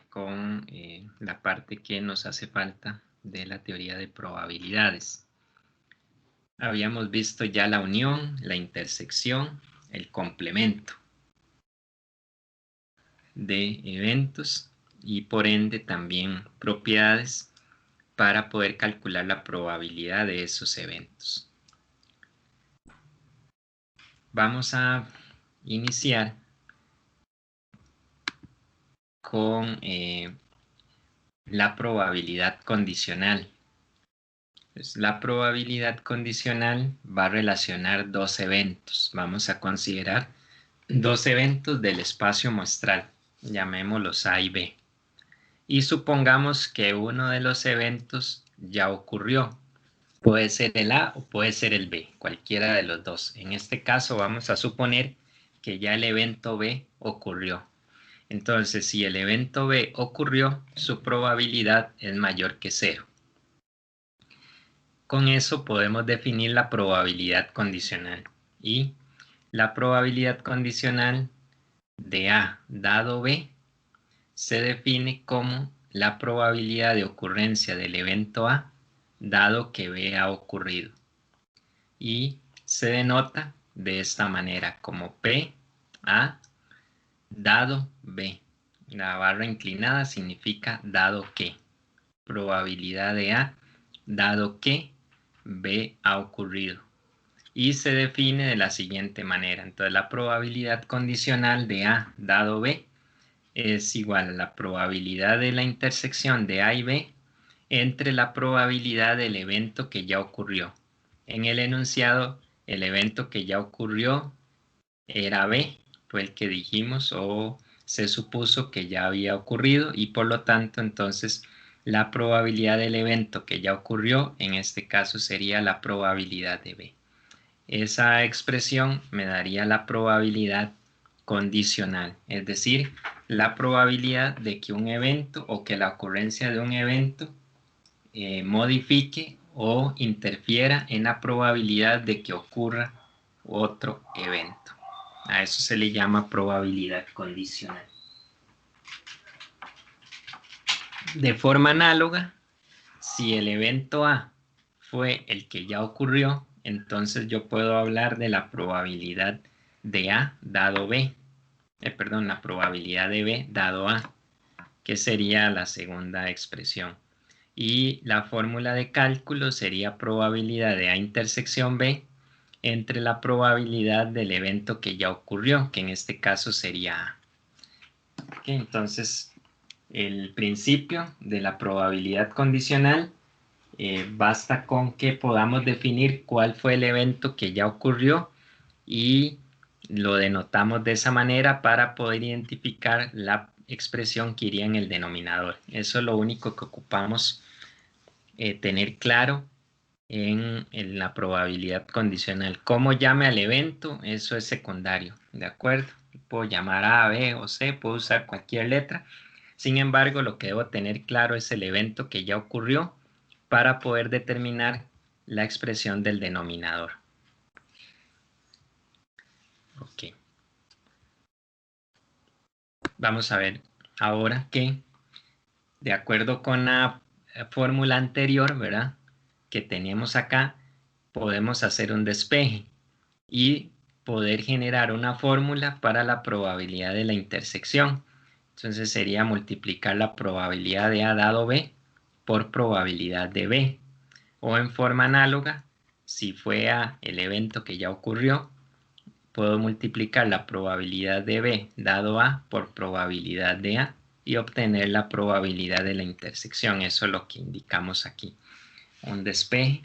con la parte que nos hace falta de la teoría de probabilidades. Habíamos visto ya la unión, la intersección, el complemento de eventos y por ende también propiedades para poder calcular la probabilidad de esos eventos. Vamos a iniciar con la probabilidad condicional. Pues la probabilidad condicional va a relacionar dos eventos. Vamos a considerar dos eventos del espacio muestral, llamémoslos A y B. Y supongamos que uno de los eventos ya ocurrió. Puede ser el A o puede ser el B, cualquiera de los dos. En este caso vamos a suponer que ya el evento B ocurrió. Entonces, si el evento B ocurrió, su probabilidad es mayor que 0. Con eso podemos definir la probabilidad condicional. Y la probabilidad condicional de A dado B se define como la probabilidad de ocurrencia del evento A dado que B ha ocurrido. Y se denota de esta manera como P A dado B. La barra inclinada significa dado que. Probabilidad de A dado que B ha ocurrido. Y se define de la siguiente manera. Entonces la probabilidad condicional de A dado B es igual a la probabilidad de la intersección de A y B entre la probabilidad del evento que ya ocurrió. En el enunciado, el evento que ya ocurrió era B, fue el que dijimos o se supuso que ya había ocurrido y por lo tanto entonces la probabilidad del evento que ya ocurrió en este caso sería la probabilidad de B. Esa expresión me daría la probabilidad condicional, es decir, la probabilidad de que un evento o que la ocurrencia de un evento modifique o interfiera en la probabilidad de que ocurra otro evento. A eso se le llama probabilidad condicional. De forma análoga, si el evento A fue el que ya ocurrió, entonces yo puedo hablar de la probabilidad de A dado B. La probabilidad de B dado A, que sería la segunda expresión. Y la fórmula de cálculo sería probabilidad de A intersección B entre la probabilidad del evento que ya ocurrió, que en este caso sería A. Okay, entonces, el principio de la probabilidad condicional basta con que podamos definir cuál fue el evento que ya ocurrió y lo denotamos de esa manera para poder identificar la expresión que iría en el denominador. Eso es lo único que ocupamos tener claro en la probabilidad condicional. Cómo llame al evento, eso es secundario, ¿de acuerdo? Puedo llamar A, B o C, puedo usar cualquier letra. Sin embargo, lo que debo tener claro es el evento que ya ocurrió para poder determinar la expresión del denominador. Ok. Vamos a ver ahora que, de acuerdo con la fórmula anterior, ¿verdad?, que teníamos acá, podemos hacer un despeje y poder generar una fórmula para la probabilidad de la intersección. Entonces sería multiplicar la probabilidad de A dado B por probabilidad de B. O en forma análoga, si fue A el evento que ya ocurrió, puedo multiplicar la probabilidad de B dado A por probabilidad de A y obtener la probabilidad de la intersección. Eso es lo que indicamos aquí. Un despeje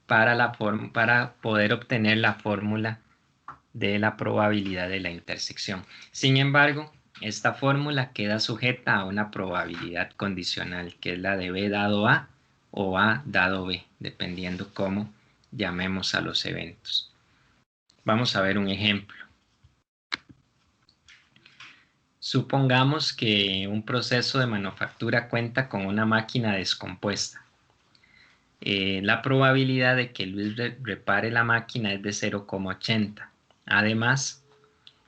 para poder obtener la fórmula de la probabilidad de la intersección. Sin embargo, esta fórmula queda sujeta a una probabilidad condicional, que es la de B dado A o A dado B, dependiendo cómo llamemos a los eventos. Vamos a ver un ejemplo. Supongamos que un proceso de manufactura cuenta con una máquina descompuesta. La probabilidad de que Luis repare la máquina es de 0,80. Además,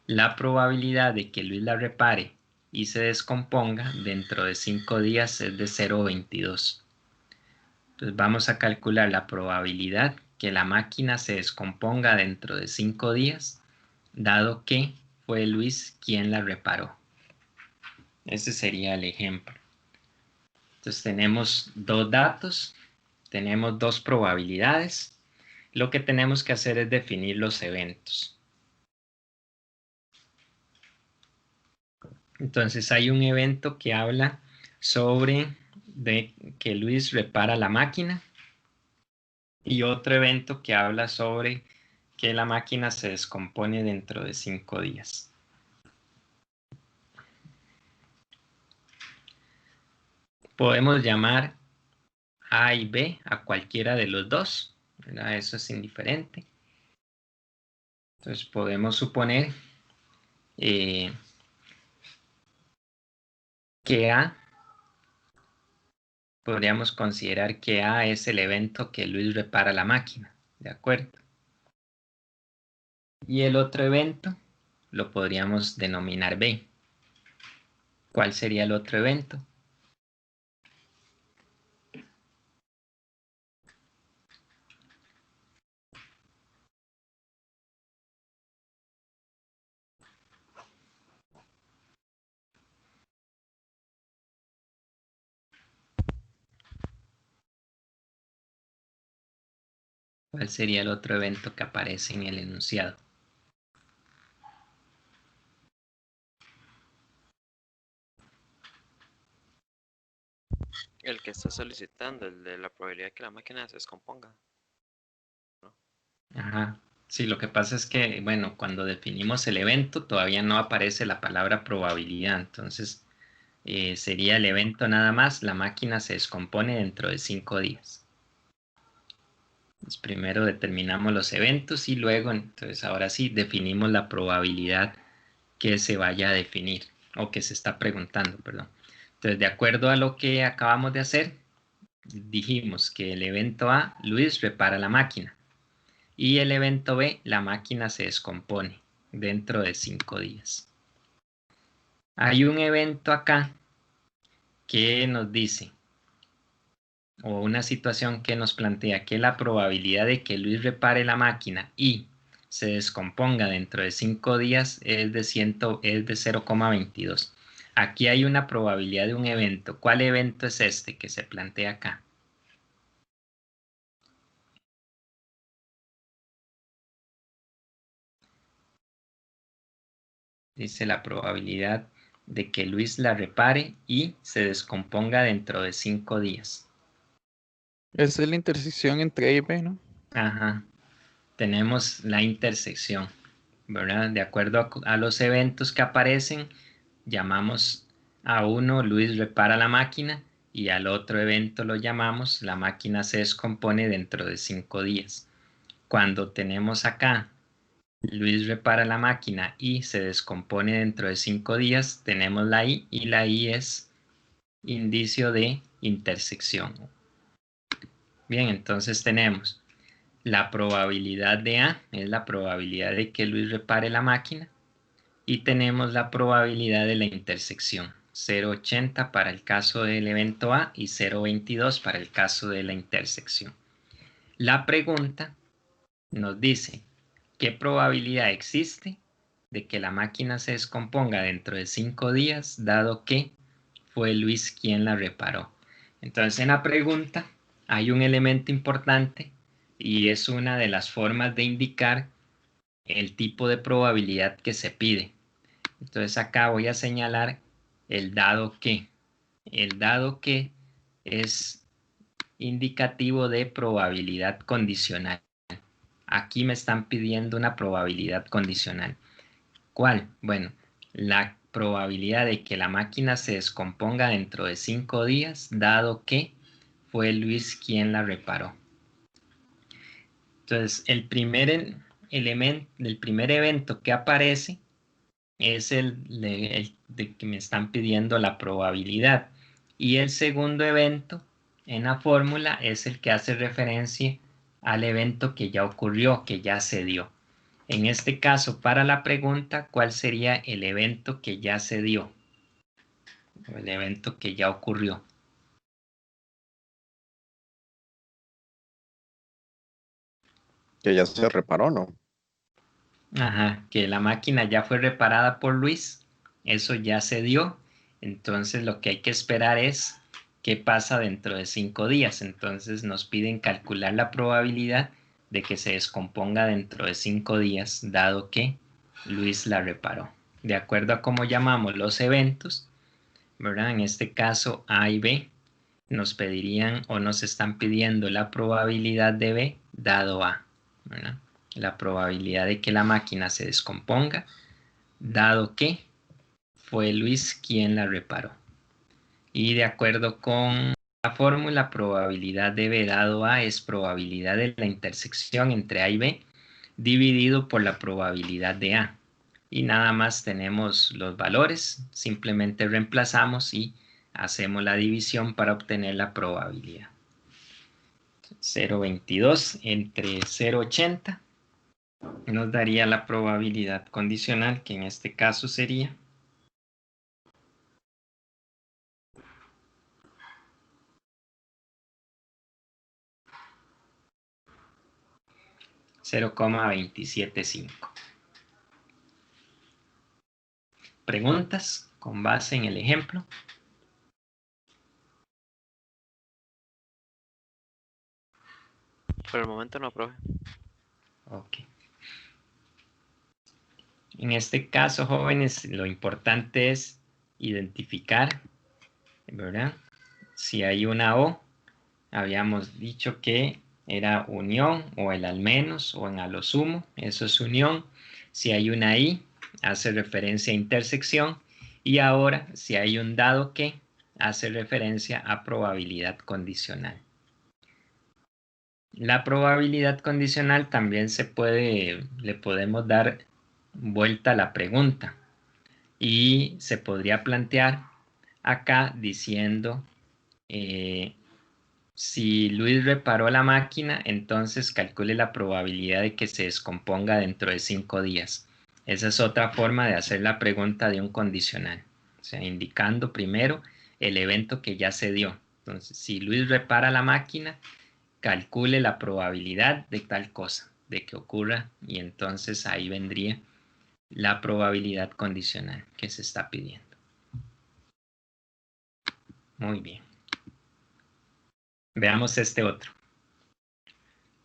la probabilidad de que Luis la repare y se descomponga dentro de 5 días es de 0,22. Entonces vamos a calcular la probabilidad que la máquina se descomponga dentro de 5 días, dado que fue Luis quien la reparó. Ese sería el ejemplo. Entonces tenemos dos datos, tenemos dos probabilidades. Lo que tenemos que hacer es definir los eventos. Entonces hay un evento que habla sobre que Luis repara la máquina y otro evento que habla sobre que la máquina se descompone dentro de 5 días. Podemos llamar A y B a cualquiera de los dos, ¿verdad? Eso es indiferente. Entonces podemos suponer que A, podríamos considerar que A es el evento que Luis repara la máquina, ¿de acuerdo? Y el otro evento lo podríamos denominar B. ¿Cuál sería el otro evento? ¿Cuál sería el otro evento que aparece en el enunciado? El que está solicitando, el de la probabilidad de que la máquina se descomponga, ¿no? Ajá. Sí, lo que pasa es que, bueno, cuando definimos el evento todavía no aparece la palabra probabilidad. Entonces, sería el evento nada más, la máquina se descompone dentro de 5 días. Entonces, primero determinamos los eventos y luego, entonces ahora sí, definimos la probabilidad que se vaya a definir o que se está preguntando, perdón. Entonces, de acuerdo a lo que acabamos de hacer, dijimos que el evento A, Luis repara la máquina. Y el evento B, la máquina se descompone dentro de 5 días. Hay un evento acá que nos dice, o una situación que nos plantea que la probabilidad de que Luis repare la máquina y se descomponga dentro de 5 días es de 0,22. Aquí hay una probabilidad de un evento. ¿Cuál evento es este que se plantea acá? Dice la probabilidad de que Luis la repare y se descomponga dentro de 5 días. Esa es la intersección entre A y B, ¿no? Ajá. Tenemos la intersección, ¿verdad? De acuerdo a los eventos que aparecen, llamamos a uno Luis repara la máquina y al otro evento lo llamamos la máquina se descompone dentro de 5 días. Cuando tenemos acá Luis repara la máquina y se descompone dentro de 5 días, tenemos la I y la I es indicio de intersección. Bien, entonces tenemos la probabilidad de A, es la probabilidad de que Luis repare la máquina, y tenemos la probabilidad de la intersección, 0,80 para el caso del evento A y 0,22 para el caso de la intersección. La pregunta nos dice, ¿qué probabilidad existe de que la máquina se descomponga dentro de 5 días, dado que fue Luis quien la reparó? Entonces, en la pregunta hay un elemento importante y es una de las formas de indicar el tipo de probabilidad que se pide. Entonces, acá voy a señalar el dado que. El dado que es indicativo de probabilidad condicional. Aquí me están pidiendo una probabilidad condicional. ¿Cuál? Bueno, la probabilidad de que la máquina se descomponga dentro de 5 días, dado que fue Luis quien la reparó. Entonces, el primer evento que aparece es el de que me están pidiendo la probabilidad. Y el segundo evento en la fórmula es el que hace referencia al evento que ya ocurrió, que ya se dio. En este caso, para la pregunta, ¿cuál sería el evento que ya se dio? o el evento que ya ocurrió. Que ya se reparó, ¿no? Ajá, que la máquina ya fue reparada por Luis, eso ya se dio, entonces lo que hay que esperar es qué pasa dentro de 5 días. Entonces nos piden calcular la probabilidad de que se descomponga dentro de 5 días, dado que Luis la reparó. De acuerdo a cómo llamamos los eventos, ¿verdad? En este caso A y B nos pedirían o nos están pidiendo la probabilidad de B dado A, ¿verdad? La probabilidad de que la máquina se descomponga, dado que fue Luis quien la reparó. Y de acuerdo con la fórmula, probabilidad de B dado A es probabilidad de la intersección entre A y B dividido por la probabilidad de A. Y nada más tenemos los valores, simplemente reemplazamos y hacemos la división para obtener la probabilidad. 0,22 entre 0,80 nos daría la probabilidad condicional, que en este caso sería 0,275. ¿Preguntas con base en el ejemplo? Por el momento no, profe. Ok. En este caso, jóvenes, lo importante es identificar, ¿verdad? Si hay una O, habíamos dicho que era unión o el al menos o en a lo sumo, eso es unión. Si hay una I, hace referencia a intersección. Y ahora, si hay un dado que, hace referencia a probabilidad condicional. La probabilidad condicional también le podemos dar vuelta a la pregunta y se podría plantear acá diciendo si Luis reparó la máquina, entonces calcule la probabilidad de que se descomponga dentro de 5 días. Esa es otra forma de hacer la pregunta de un condicional, o sea, indicando primero el evento que ya se dio. Entonces, si Luis repara la máquina, calcule la probabilidad de tal cosa, de que ocurra, y entonces ahí vendría la probabilidad condicional que se está pidiendo. Muy bien. Veamos este otro.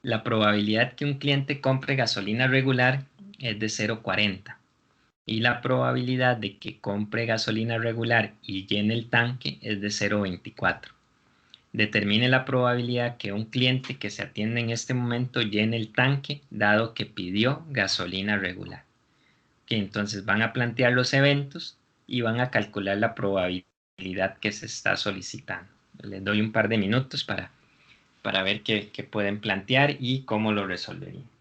La probabilidad que un cliente compre gasolina regular es de 0,40 y la probabilidad de que compre gasolina regular y llene el tanque es de 0,24. Determine la probabilidad que un cliente que se atiende en este momento llene el tanque dado que pidió gasolina regular. Que entonces van a plantear los eventos y van a calcular la probabilidad que se está solicitando. Les doy un par de minutos para ver qué pueden plantear y cómo lo resolverían.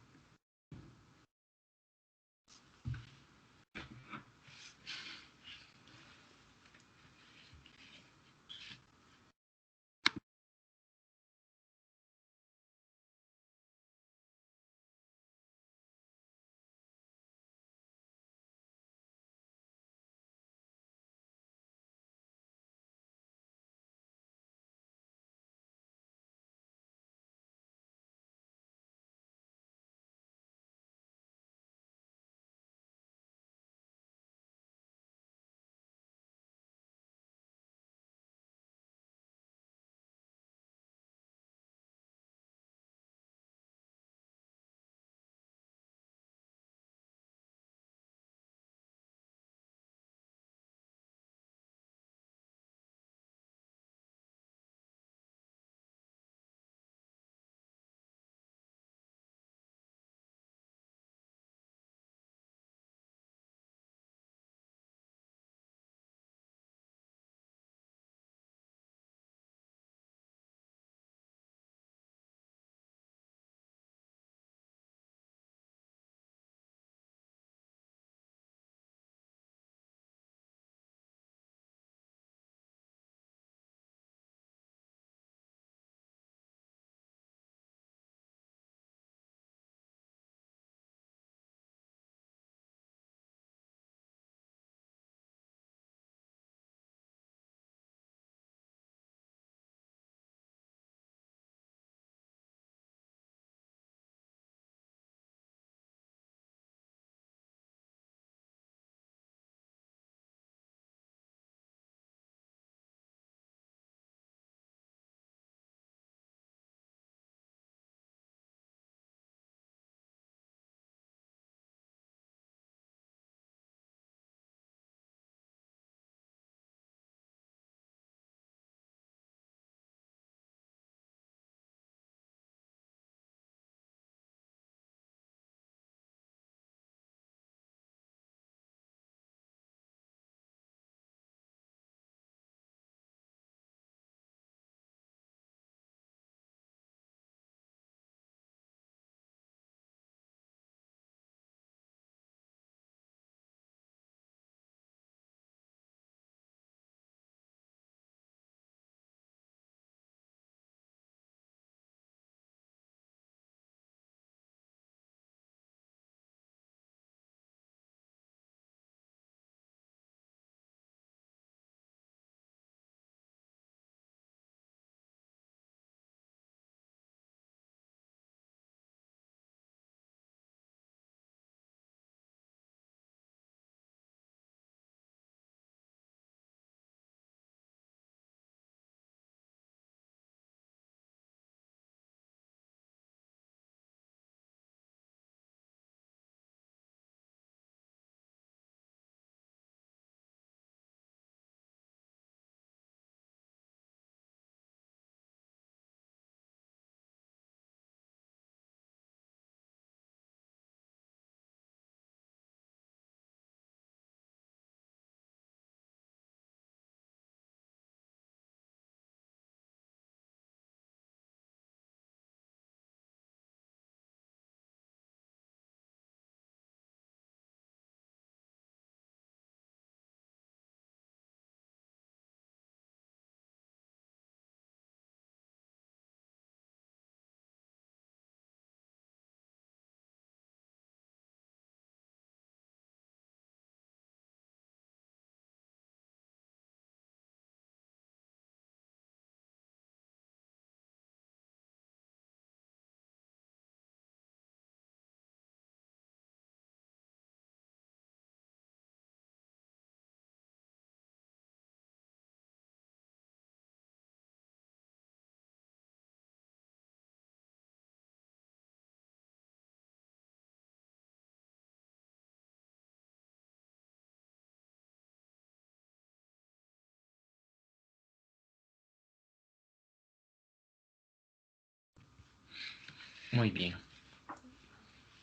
Muy bien.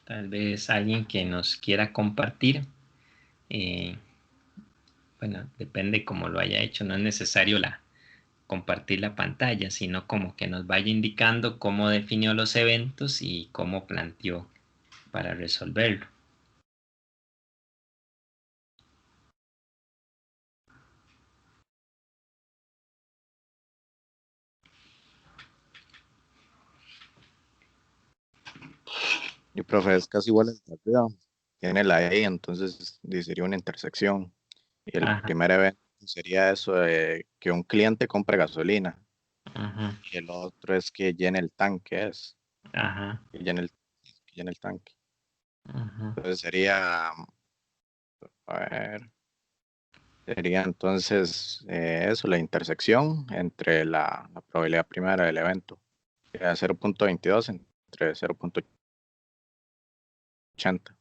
Tal vez alguien que nos quiera compartir. Bueno, depende cómo lo haya hecho. No es necesario compartir la pantalla, sino como que nos vaya indicando cómo definió los eventos y cómo planteó para resolverlo. Y profe, es casi igual al de arriba. Tiene la E, entonces sería una intersección. Y el Ajá, primer evento sería eso de que un cliente compre gasolina. ajá, Y el otro es que llene el tanque, ajá, que llene el tanque. ajá. Entonces a ver, sería entonces eso, la intersección entre la probabilidad primera del evento. Sería 0.22 entre 0.80.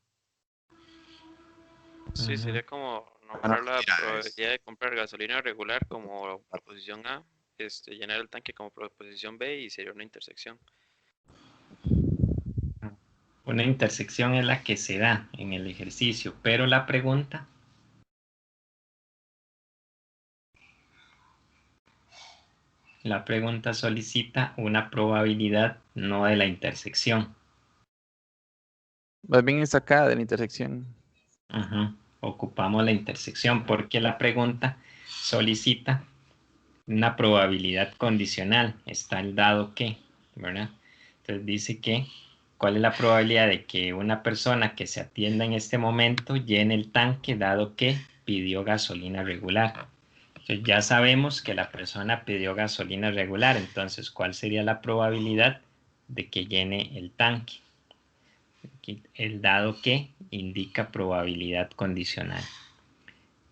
Sí, Ujú. sería como Bueno, nombrar la mira, probabilidad de comprar gasolina regular como proposición A, llenar el tanque como proposición B y sería una intersección. Una intersección es la que se da en el ejercicio, pero la pregunta solicita una probabilidad no de la intersección. Más bien es acá de la intersección. Ujú. Ocupamos la intersección porque la pregunta solicita una probabilidad condicional. Está el dado que, ¿verdad? Entonces dice que, ¿cuál es la probabilidad de que una persona que se atienda en este momento llene el tanque dado que pidió gasolina regular? Entonces ya sabemos que la persona pidió gasolina regular, entonces ¿cuál sería la probabilidad de que llene el tanque? Aquí el dado que indica probabilidad condicional.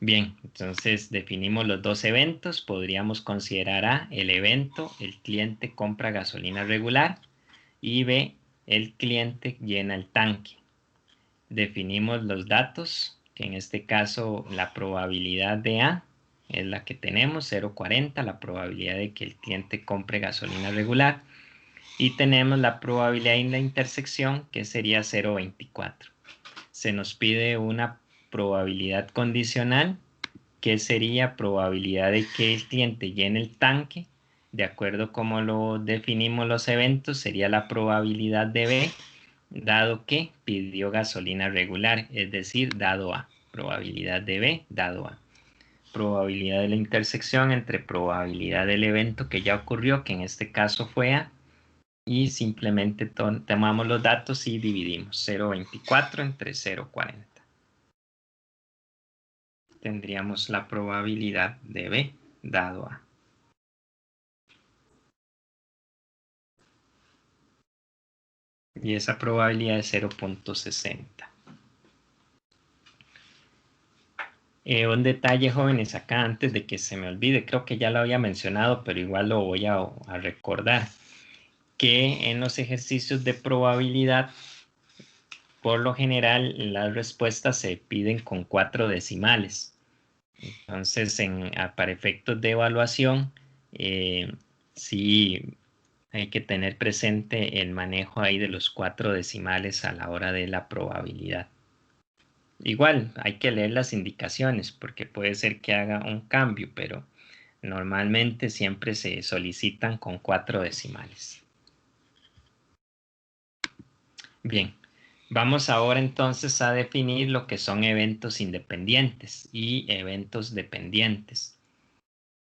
Bien, entonces definimos los dos eventos. Podríamos considerar A, el evento, el cliente compra gasolina regular, y B, el cliente llena el tanque. Definimos los datos, que en este caso la probabilidad de A es la que tenemos, 0,40, la probabilidad de que el cliente compre gasolina regular, y tenemos la probabilidad en la intersección, que sería 0,24. Se nos pide una probabilidad condicional, que sería probabilidad de que el cliente llene el tanque. De acuerdo como lo definimos los eventos, sería la probabilidad de B, dado que pidió gasolina regular, es decir, dado A. Probabilidad de B, dado A. Probabilidad de la intersección entre probabilidad del evento que ya ocurrió, que en este caso fue A, y simplemente tomamos los datos y dividimos 0,24 entre 0,40. Tendríamos la probabilidad de B dado A. Y esa probabilidad es 0,60. Un detalle, jóvenes, acá antes de que se me olvide, creo que ya lo había mencionado, pero igual lo voy a recordar, que en los ejercicios de probabilidad, por lo general, las respuestas se piden con 4 decimales. Entonces, para efectos de evaluación, sí hay que tener presente el manejo ahí de los 4 decimales a la hora de la probabilidad. Igual, hay que leer las indicaciones porque puede ser que haga un cambio, pero normalmente siempre se solicitan con 4 decimales. Bien, vamos ahora entonces a definir lo que son eventos independientes y eventos dependientes.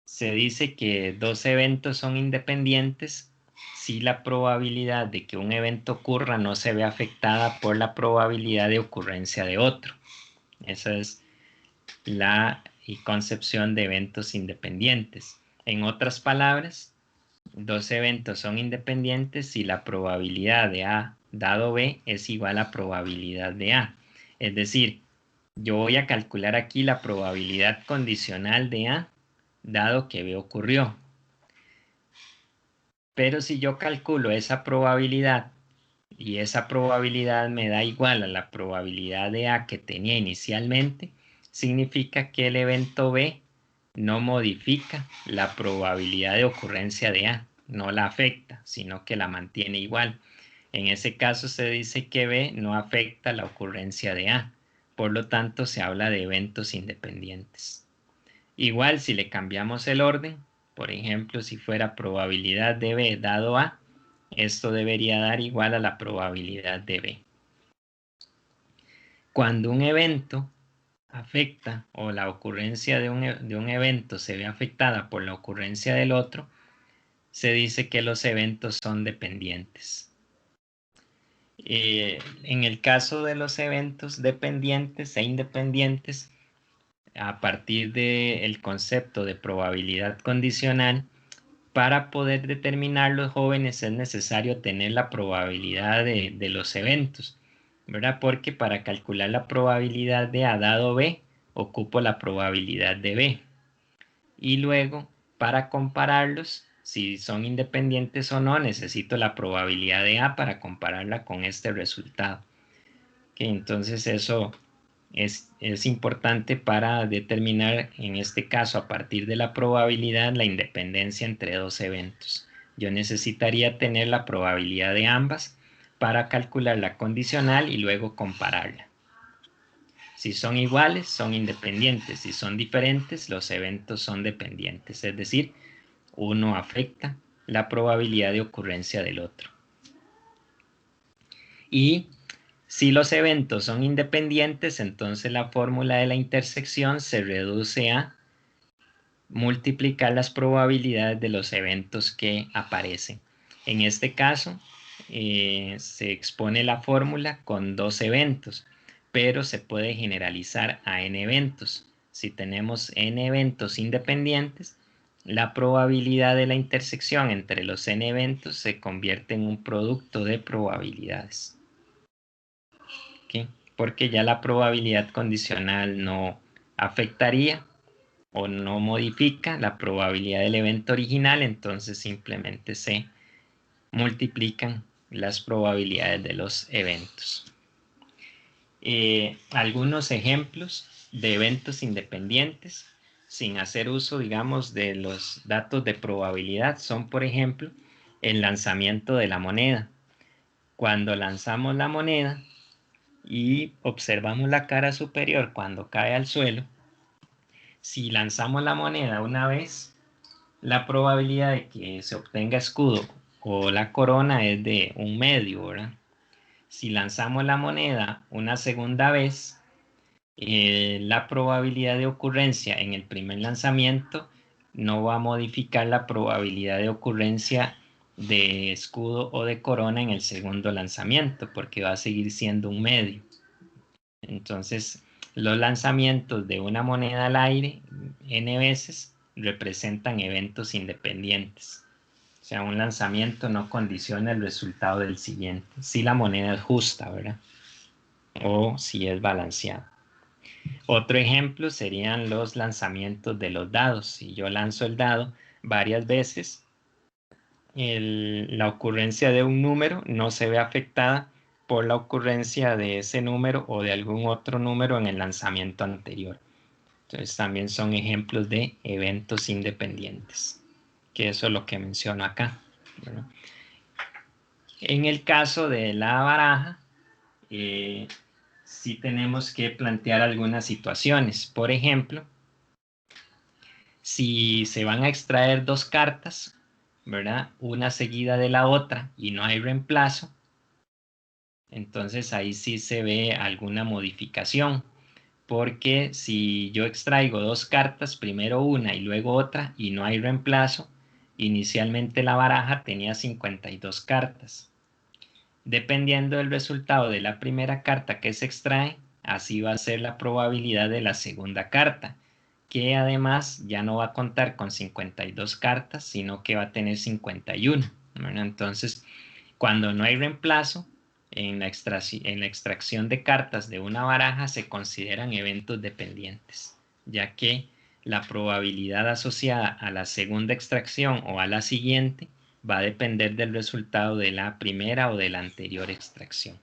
Se dice que dos eventos son independientes si la probabilidad de que un evento ocurra no se ve afectada por la probabilidad de ocurrencia de otro. Esa es la concepción de eventos independientes. En otras palabras, dos eventos son independientes si la probabilidad de A dado B es igual a probabilidad de A. Es decir, yo voy a calcular aquí la probabilidad condicional de A dado que B ocurrió. Pero si yo calculo esa probabilidad y esa probabilidad me da igual a la probabilidad de A que tenía inicialmente, significa que el evento B no modifica la probabilidad de ocurrencia de A, no la afecta, sino que la mantiene igual. En ese caso se dice que B no afecta la ocurrencia de A. Por lo tanto, se habla de eventos independientes. Igual, si le cambiamos el orden, por ejemplo, si fuera probabilidad de B dado A, esto debería dar igual a la probabilidad de B. Cuando un evento afecta o la ocurrencia de un evento se ve afectada por la ocurrencia del otro, se dice que los eventos son dependientes. En el caso de los eventos dependientes e independientes, a partir del concepto de probabilidad condicional, para poder determinar los jóvenes es necesario tener la probabilidad de los eventos, ¿verdad? Porque para calcular la probabilidad de A dado B, ocupo la probabilidad de B. Y luego, para compararlos, si son independientes o no, necesito la probabilidad de A para compararla con este resultado. Okay, entonces eso es importante para determinar, en este caso, a partir de la probabilidad, la independencia entre dos eventos. Yo necesitaría tener la probabilidad de ambas para calcular la condicional y luego compararla. Si son iguales, son independientes. Si son diferentes, los eventos son dependientes. Es decir, uno afecta la probabilidad de ocurrencia del otro. Y si los eventos son independientes, entonces la fórmula de la intersección se reduce a multiplicar las probabilidades de los eventos que aparecen. En este caso, se expone la fórmula con dos eventos, pero se puede generalizar a n eventos. Si tenemos n eventos independientes, la probabilidad de la intersección entre los n eventos se convierte en un producto de probabilidades. ¿Okay? Porque ya la probabilidad condicional no afectaría o no modifica la probabilidad del evento original, entonces simplemente se multiplican las probabilidades de los eventos. Algunos ejemplos de eventos independientes sin hacer uso, digamos, de los datos de probabilidad son, por ejemplo, el lanzamiento de la moneda. Cuando lanzamos la moneda y observamos la cara superior cuando cae al suelo, si lanzamos la moneda una vez, la probabilidad de que se obtenga escudo o la corona es de 1/2, ¿verdad? Si lanzamos la moneda una segunda vez, la probabilidad de ocurrencia en el primer lanzamiento no va a modificar la probabilidad de ocurrencia de escudo o de corona en el segundo lanzamiento, porque va a seguir siendo 1/2. Entonces, los lanzamientos de una moneda al aire n veces representan eventos independientes. O sea, un lanzamiento no condiciona el resultado del siguiente. Si la moneda es justa, ¿verdad? O si es balanceada. Otro ejemplo serían los lanzamientos de los dados. Si yo lanzo el dado varias veces, la ocurrencia de un número no se ve afectada por la ocurrencia de ese número o de algún otro número en el lanzamiento anterior. Entonces también son ejemplos de eventos independientes, que eso es lo que menciono acá, ¿verdad? En el caso de la baraja, sí tenemos que plantear algunas situaciones. Por ejemplo, si se van a extraer dos cartas, ¿verdad? Una seguida de la otra y no hay reemplazo, entonces ahí sí se ve alguna modificación, porque si yo extraigo dos cartas, primero una y luego otra, y no hay reemplazo, inicialmente la baraja tenía 52 cartas. Dependiendo del resultado de la primera carta que se extrae, así va a ser la probabilidad de la segunda carta, que además ya no va a contar con 52 cartas, sino que va a tener 51. Bueno, entonces, cuando no hay reemplazo, en la extracción de cartas de una baraja se consideran eventos dependientes, ya que la probabilidad asociada a la segunda extracción o a la siguiente va a depender del resultado de la primera o de la anterior extracción.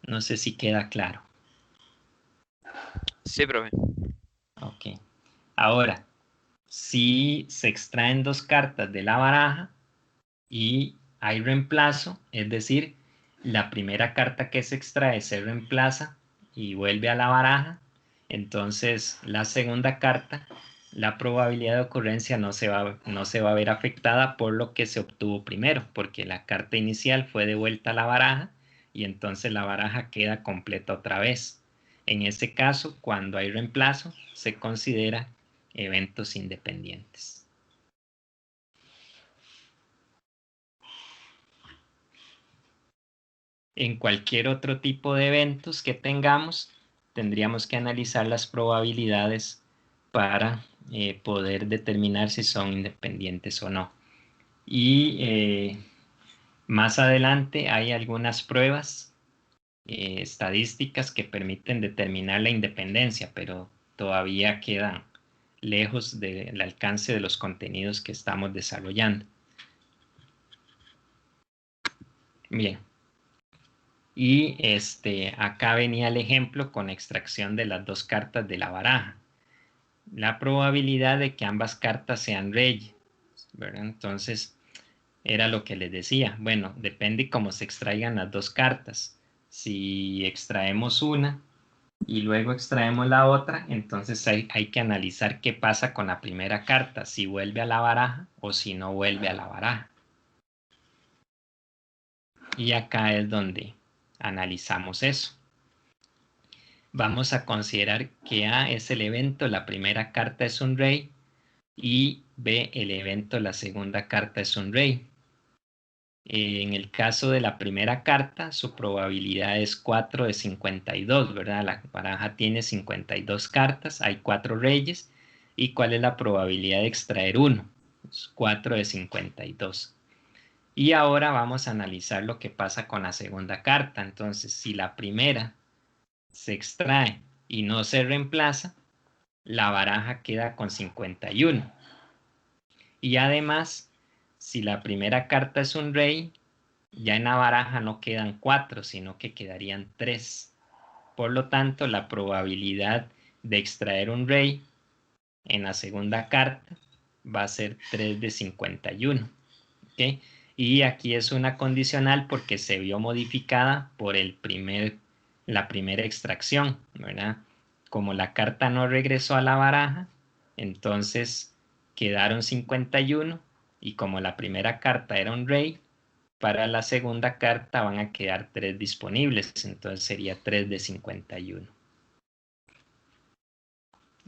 No sé si queda claro. Sí, profe. Ok. Ahora, si se extraen dos cartas de la baraja y hay reemplazo, es decir, la primera carta que se extrae se reemplaza y vuelve a la baraja, entonces la segunda carta, la probabilidad de ocurrencia no se va a ver afectada por lo que se obtuvo primero, porque la carta inicial fue devuelta a la baraja y entonces la baraja queda completa otra vez. En ese caso, cuando hay reemplazo, se considera eventos independientes. En cualquier otro tipo de eventos que tengamos, tendríamos que analizar las probabilidades para poder determinar si son independientes o no. Y más adelante hay algunas pruebas estadísticas que permiten determinar la independencia, pero todavía quedan lejos del alcance de los contenidos que estamos desarrollando. Bien. Y acá venía el ejemplo con extracción de las dos cartas de la baraja. La probabilidad de que ambas cartas sean reyes, ¿verdad? Entonces, era lo que les decía. Bueno, depende cómo se extraigan las dos cartas. Si extraemos una y luego extraemos la otra, entonces hay que analizar qué pasa con la primera carta, si vuelve a la baraja o si no vuelve a la baraja. Y acá es donde analizamos eso. Vamos a considerar que A es el evento, la primera carta es un rey, y B el evento, la segunda carta es un rey. En el caso de la primera carta, su probabilidad es 4 de 52, ¿verdad? La baraja tiene 52 cartas, hay 4 reyes. ¿Y cuál es la probabilidad de extraer 1? Es 4 de 52. Y ahora vamos a analizar lo que pasa con la segunda carta. Entonces, si la primera se extrae y no se reemplaza, la baraja queda con 51. Y además, si la primera carta es un rey, ya en la baraja no quedan 4, sino que quedarían 3. Por lo tanto, la probabilidad de extraer un rey en la segunda carta va a ser 3 de 51. ¿Okay? Y aquí es una condicional porque se vio modificada por la primera extracción, ¿verdad? Como la carta no regresó a la baraja, entonces quedaron 51 y como la primera carta era un rey, para la segunda carta van a quedar 3 disponibles, entonces sería 3 de 51.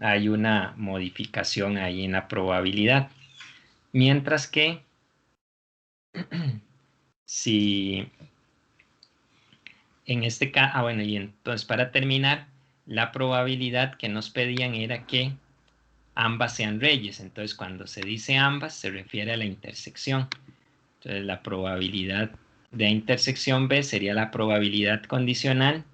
Hay una modificación ahí en la probabilidad. Mientras que si en este caso, bueno, y entonces para terminar, la probabilidad que nos pedían era que ambas sean reyes. Entonces cuando se dice ambas se refiere a la intersección. Entonces la probabilidad de intersección B sería la probabilidad condicional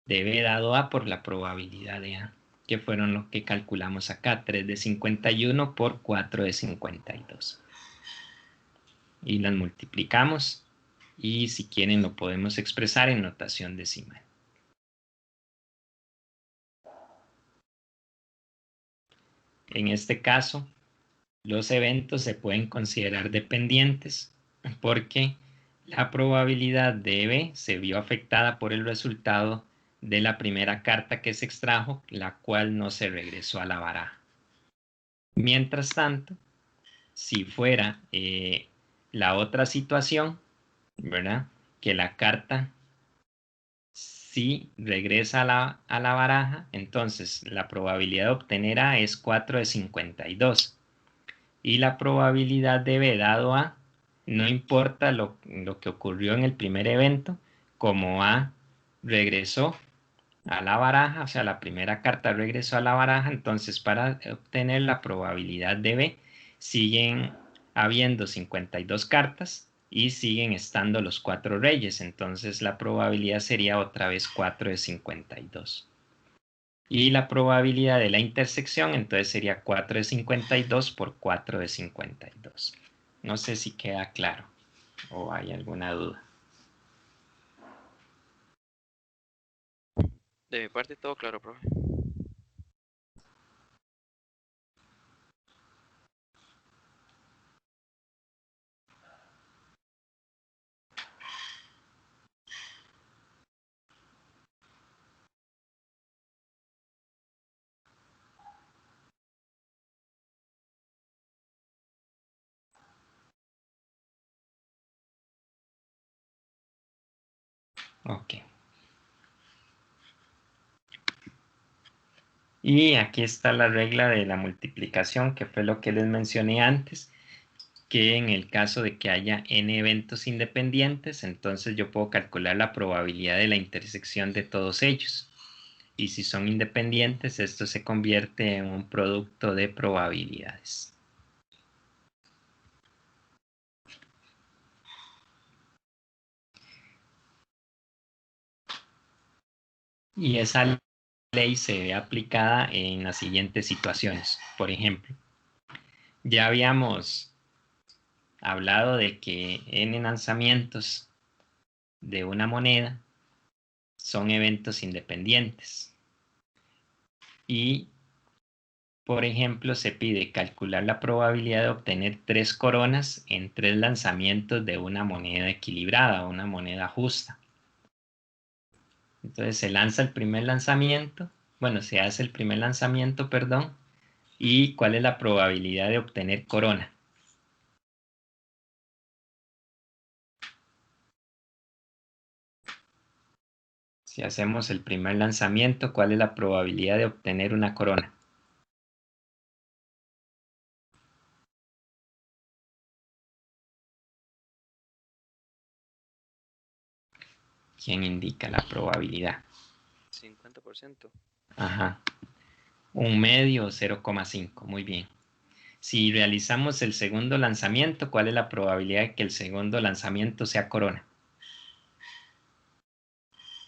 de B dado A por la probabilidad de A, que fueron los que calculamos acá, 3 de 51 por 4 de 52. Y las multiplicamos y si quieren lo podemos expresar en notación decimal. En este caso, los eventos se pueden considerar dependientes porque la probabilidad de B se vio afectada por el resultado de la primera carta que se extrajo, la cual no se regresó a la baraja. Mientras tanto, si fuera la otra situación, ¿verdad? Que la carta sí regresa a la baraja, entonces la probabilidad de obtener A es 4 de 52. Y la probabilidad de B dado A, no importa lo que ocurrió en el primer evento, como A regresó a la baraja, o sea, la primera carta regresó a la baraja, entonces para obtener la probabilidad de B, siguen habiendo 52 cartas y siguen estando los 4 reyes, entonces la probabilidad sería otra vez 4 de 52. Y la probabilidad de la intersección entonces sería 4 de 52 por 4 de 52. No sé si queda claro o hay alguna duda. De mi parte todo claro, profe. Ok. Y aquí está la regla de la multiplicación, que fue lo que les mencioné antes, que en el caso de que haya n eventos independientes, entonces yo puedo calcular la probabilidad de la intersección de todos ellos. Y si son independientes, esto se convierte en un producto de probabilidades. Y esa ley se ve aplicada en las siguientes situaciones. Por ejemplo, ya habíamos hablado de que n lanzamientos de una moneda son eventos independientes. Y, por ejemplo, se pide calcular la probabilidad de obtener 3 coronas en 3 lanzamientos de una moneda equilibrada, una moneda justa. Entonces se lanza el primer lanzamiento, bueno, se hace el primer lanzamiento, perdón, y cuál es la probabilidad de obtener corona. Si hacemos el primer lanzamiento, ¿cuál es la probabilidad de obtener una corona? ¿Quién indica la probabilidad? 50%. Ajá. 1/2 o 0,5. Muy bien. Si realizamos el segundo lanzamiento, ¿cuál es la probabilidad de que el segundo lanzamiento sea corona?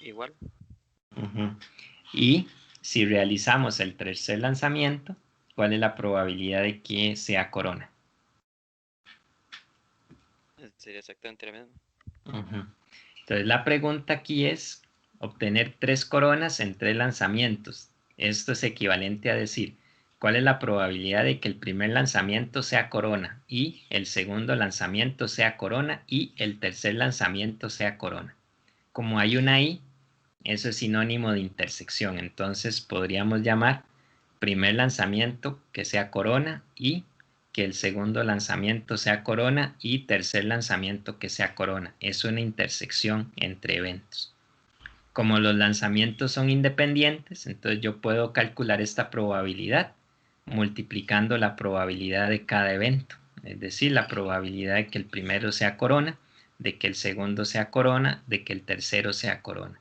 Igual. Y si realizamos el tercer lanzamiento, ¿cuál es la probabilidad de que sea corona? Sería exactamente la misma. Entonces la pregunta aquí es obtener 3 coronas en 3 lanzamientos. Esto es equivalente a decir, ¿cuál es la probabilidad de que el primer lanzamiento sea corona y el segundo lanzamiento sea corona y el tercer lanzamiento sea corona? Como hay una I, eso es sinónimo de intersección. Entonces podríamos llamar primer lanzamiento que sea corona y que el segundo lanzamiento sea corona y tercer lanzamiento que sea corona. Es una intersección entre eventos. Como los lanzamientos son independientes, entonces yo puedo calcular esta probabilidad multiplicando la probabilidad de cada evento. Es decir, la probabilidad de que el primero sea corona, de que el segundo sea corona, de que el tercero sea corona.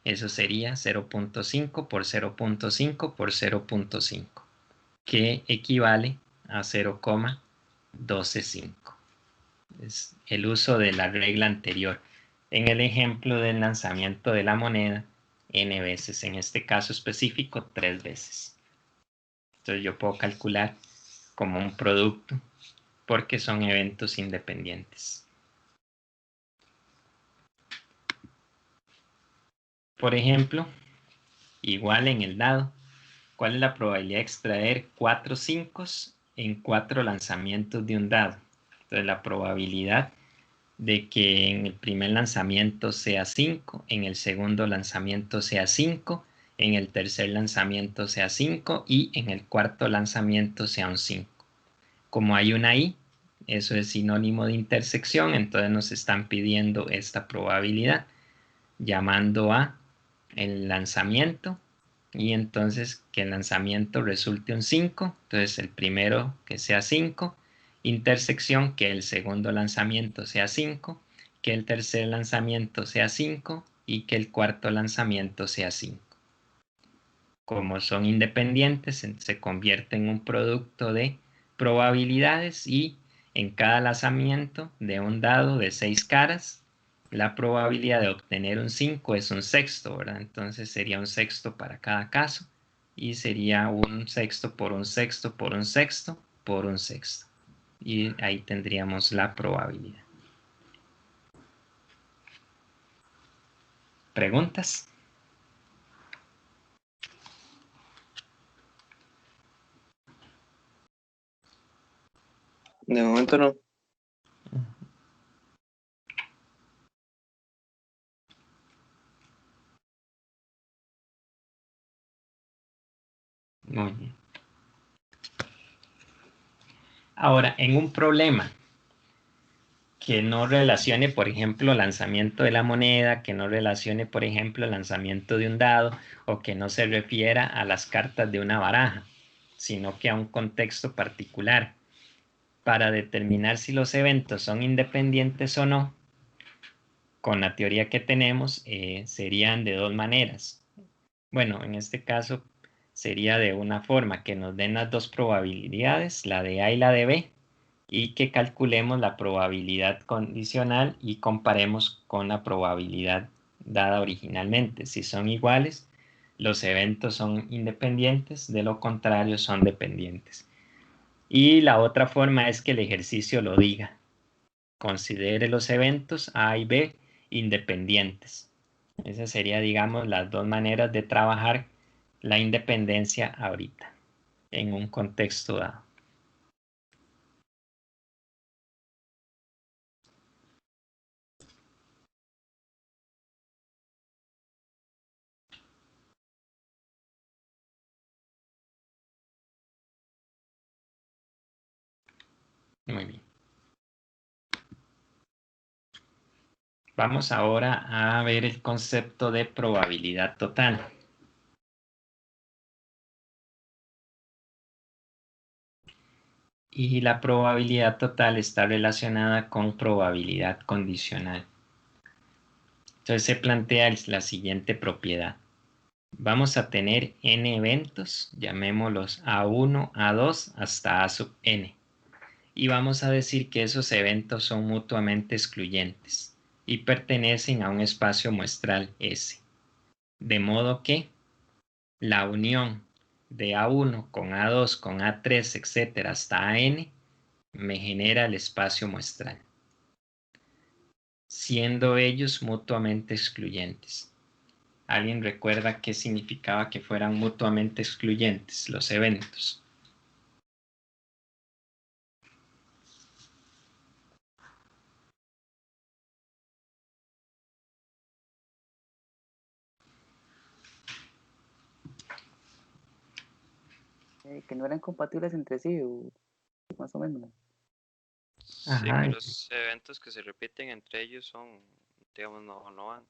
Eso sería 0.5 por 0.5 por 0.5, que equivale a 0,125. Es el uso de la regla anterior en el ejemplo del lanzamiento de la moneda n veces, en este caso específico 3 veces. Entonces yo puedo calcular como un producto porque son eventos independientes. Por ejemplo, igual en el dado, ¿cuál es la probabilidad de extraer 4 5 en 4 lanzamientos de un dado? Entonces la probabilidad de que en el primer lanzamiento sea 5, en el segundo lanzamiento sea 5, en el tercer lanzamiento sea 5 y en el cuarto lanzamiento sea un 5. Como hay una I, eso es sinónimo de intersección, entonces nos están pidiendo esta probabilidad, llamando a el lanzamiento y entonces que el lanzamiento resulte un 5, entonces el primero que sea 5, intersección que el segundo lanzamiento sea 5, que el tercer lanzamiento sea 5 y que el cuarto lanzamiento sea 5. Como son independientes, se convierte en un producto de probabilidades y en cada lanzamiento de un dado de 6 caras, la probabilidad de obtener un 5 es un sexto, ¿verdad? Entonces sería un sexto para cada caso y sería un sexto por un sexto por un sexto por un sexto. Y ahí tendríamos la probabilidad. ¿Preguntas? De momento no. Muy bien. Ahora, en un problema que no relacione, por ejemplo, lanzamiento de la moneda, que no relacione, por ejemplo, el lanzamiento de un dado, o que no se refiera a las cartas de una baraja, sino que a un contexto particular. Para determinar si los eventos son independientes o no, con la teoría que tenemos, serían de dos maneras. Bueno, en este caso sería de una forma que nos den las dos probabilidades, la de A y la de B, y que calculemos la probabilidad condicional y comparemos con la probabilidad dada originalmente. Si son iguales, los eventos son independientes, de lo contrario son dependientes. Y la otra forma es que el ejercicio lo diga. Considere los eventos A y B independientes. Esas serían, digamos, las dos maneras de trabajar la independencia ahorita, en un contexto dado. Muy bien. Vamos ahora a ver el concepto de probabilidad total. Y la probabilidad total está relacionada con probabilidad condicional. Entonces se plantea la siguiente propiedad. Vamos a tener n eventos, llamémoslos A1, A2 hasta A sub n. Y vamos a decir que esos eventos son mutuamente excluyentes y pertenecen a un espacio muestral S. De modo que la unión de A1 con A2 con A3, etcétera, hasta AN me genera el espacio muestral, siendo ellos mutuamente excluyentes. ¿Alguien recuerda qué significaba que fueran mutuamente excluyentes los eventos? Que no eran compatibles entre sí, o más o menos. Sí, Ajá. que los eventos que se repiten entre ellos son, digamos, no van.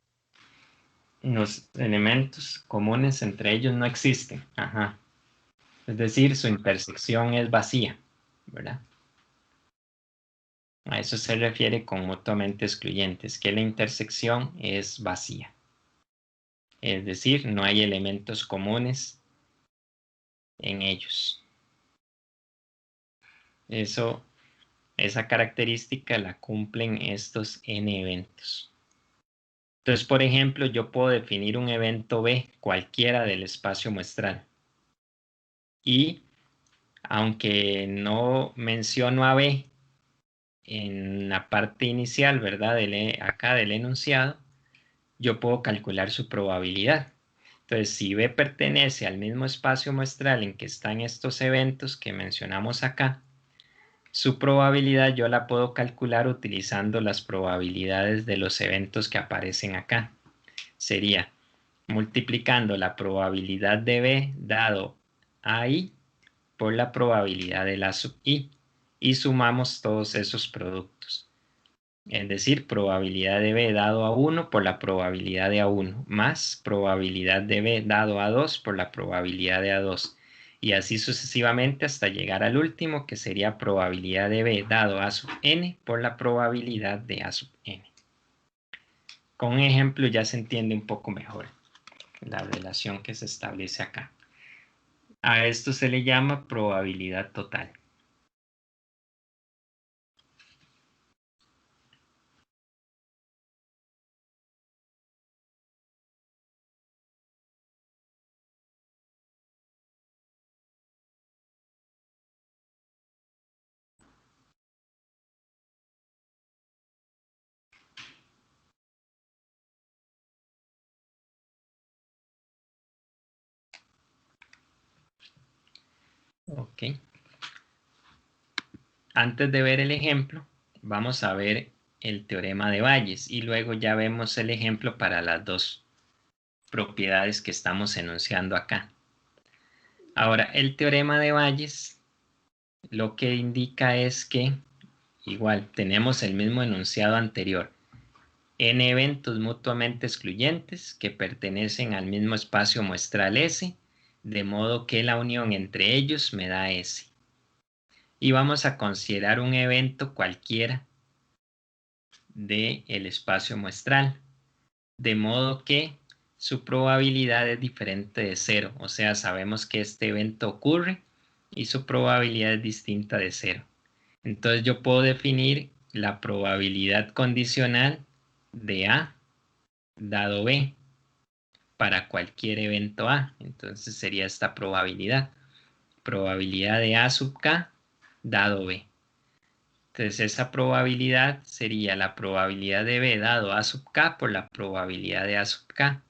Los elementos comunes entre ellos no existen. Ajá. Es decir, su intersección es vacía, ¿verdad? A eso se refiere con mutuamente excluyentes, que la intersección es vacía. Es decir, no hay elementos comunes en ellos. Esa característica la cumplen estos n eventos. Entonces, por ejemplo, yo puedo definir un evento B cualquiera del espacio muestral. Y aunque no menciono a B en la parte inicial, ¿verdad? Acá del enunciado, yo puedo calcular su probabilidad. Entonces, si B pertenece al mismo espacio muestral en que están estos eventos que mencionamos acá, su probabilidad yo la puedo calcular utilizando las probabilidades de los eventos que aparecen acá. Sería multiplicando la probabilidad de B dado AI por la probabilidad de la sub I y sumamos todos esos productos. Es decir, probabilidad de B dado a 1 por la probabilidad de A1 más probabilidad de B dado a 2 por la probabilidad de A2 y así sucesivamente hasta llegar al último que sería probabilidad de B dado a sub n por la probabilidad de A sub n. Con un ejemplo ya se entiende un poco mejor la relación que se establece acá. A esto se le llama probabilidad total. Ok. Antes de ver el ejemplo, vamos a ver el teorema de Bayes y luego ya vemos el ejemplo para las dos propiedades que estamos enunciando acá. Ahora, el teorema de Bayes lo que indica es que igual, tenemos el mismo enunciado anterior. N eventos mutuamente excluyentes que pertenecen al mismo espacio muestral S, de modo que la unión entre ellos me da S. Y vamos a considerar un evento cualquiera del espacio muestral, de modo que su probabilidad es diferente de 0. O sea, sabemos que este evento ocurre y su probabilidad es distinta de 0. Entonces yo puedo definir la probabilidad condicional de A dado B para cualquier evento A. Entonces sería esta probabilidad. Probabilidad de A sub K dado B. Entonces esa probabilidad sería la probabilidad de B dado A sub K por la probabilidad de A sub K,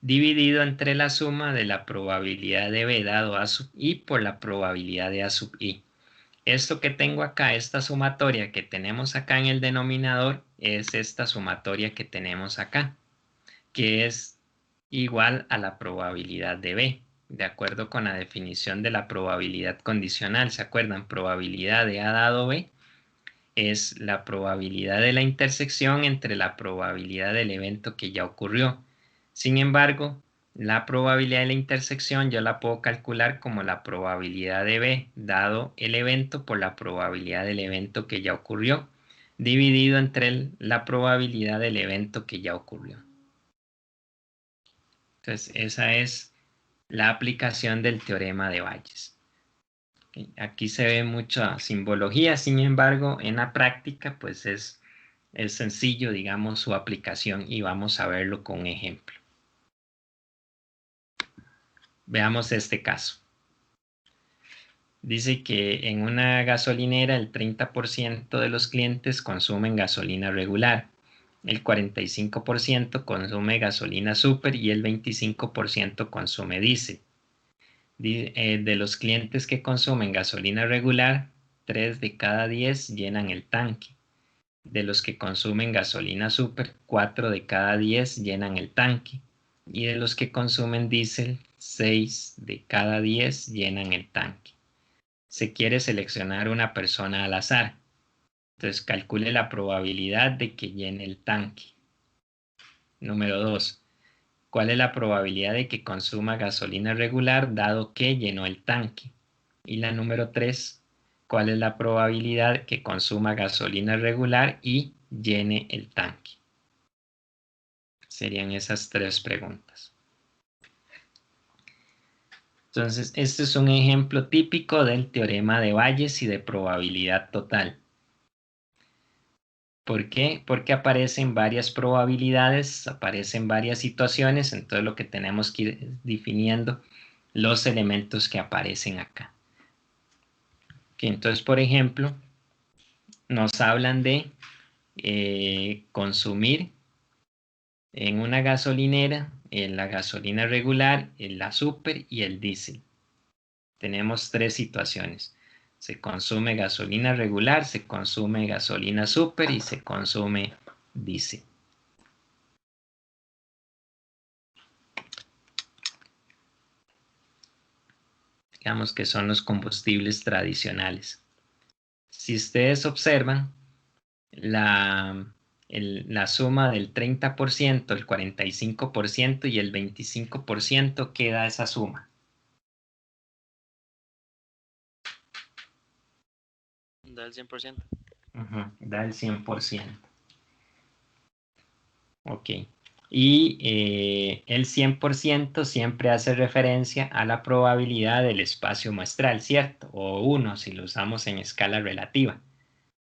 dividido entre la suma de la probabilidad de B dado A sub I por la probabilidad de A sub I. Esto que tengo acá, esta sumatoria que tenemos acá en el denominador, es esta sumatoria que tenemos acá, que es igual a la probabilidad de B, de acuerdo con la definición de la probabilidad condicional. ¿Se acuerdan? Probabilidad de A dado B es la probabilidad de la intersección entre la probabilidad del evento que ya ocurrió. Sin embargo, la probabilidad de la intersección yo la puedo calcular como la probabilidad de B dado el evento por la probabilidad del evento que ya ocurrió, dividido entre la probabilidad del evento que ya ocurrió. Entonces, esa es la aplicación del teorema de Bayes. Aquí se ve mucha simbología, sin embargo, en la práctica, pues es sencillo, digamos, su aplicación y vamos a verlo con un ejemplo. Veamos este caso. Dice que en una gasolinera el 30% de los clientes consumen gasolina regular, el 45% consume gasolina super y el 25% consume diésel. De los clientes que consumen gasolina regular, 3 de cada 10 llenan el tanque. De los que consumen gasolina super, 4 de cada 10 llenan el tanque. Y de los que consumen diésel, 6 de cada 10 llenan el tanque. Se quiere seleccionar una persona al azar. Entonces calcule la probabilidad de que llene el tanque. Número 2. ¿Cuál es la probabilidad de que consuma gasolina regular dado que llenó el tanque? Y la número 3. ¿Cuál es la probabilidad que consuma gasolina regular y llene el tanque? Serían esas 3 preguntas. Entonces, este es un ejemplo típico del teorema de Bayes y de probabilidad total. ¿Por qué? Porque aparecen varias probabilidades, aparecen varias situaciones, entonces lo que tenemos que ir definiendo los elementos que aparecen acá. Entonces, por ejemplo, nos hablan de consumir en una gasolinera, en la gasolina regular, en la super y el diésel. Tenemos 3 situaciones. Se consume gasolina regular, se consume gasolina super y se consume diésel. Digamos que son los combustibles tradicionales. Si ustedes observan, la suma del 30%, el 45% y el 25%, ¿qué da esa suma? Da el 100%. Da el 100%. Ok. Y el 100% siempre hace referencia a la probabilidad del espacio muestral, ¿cierto? O 1 si lo usamos en escala relativa.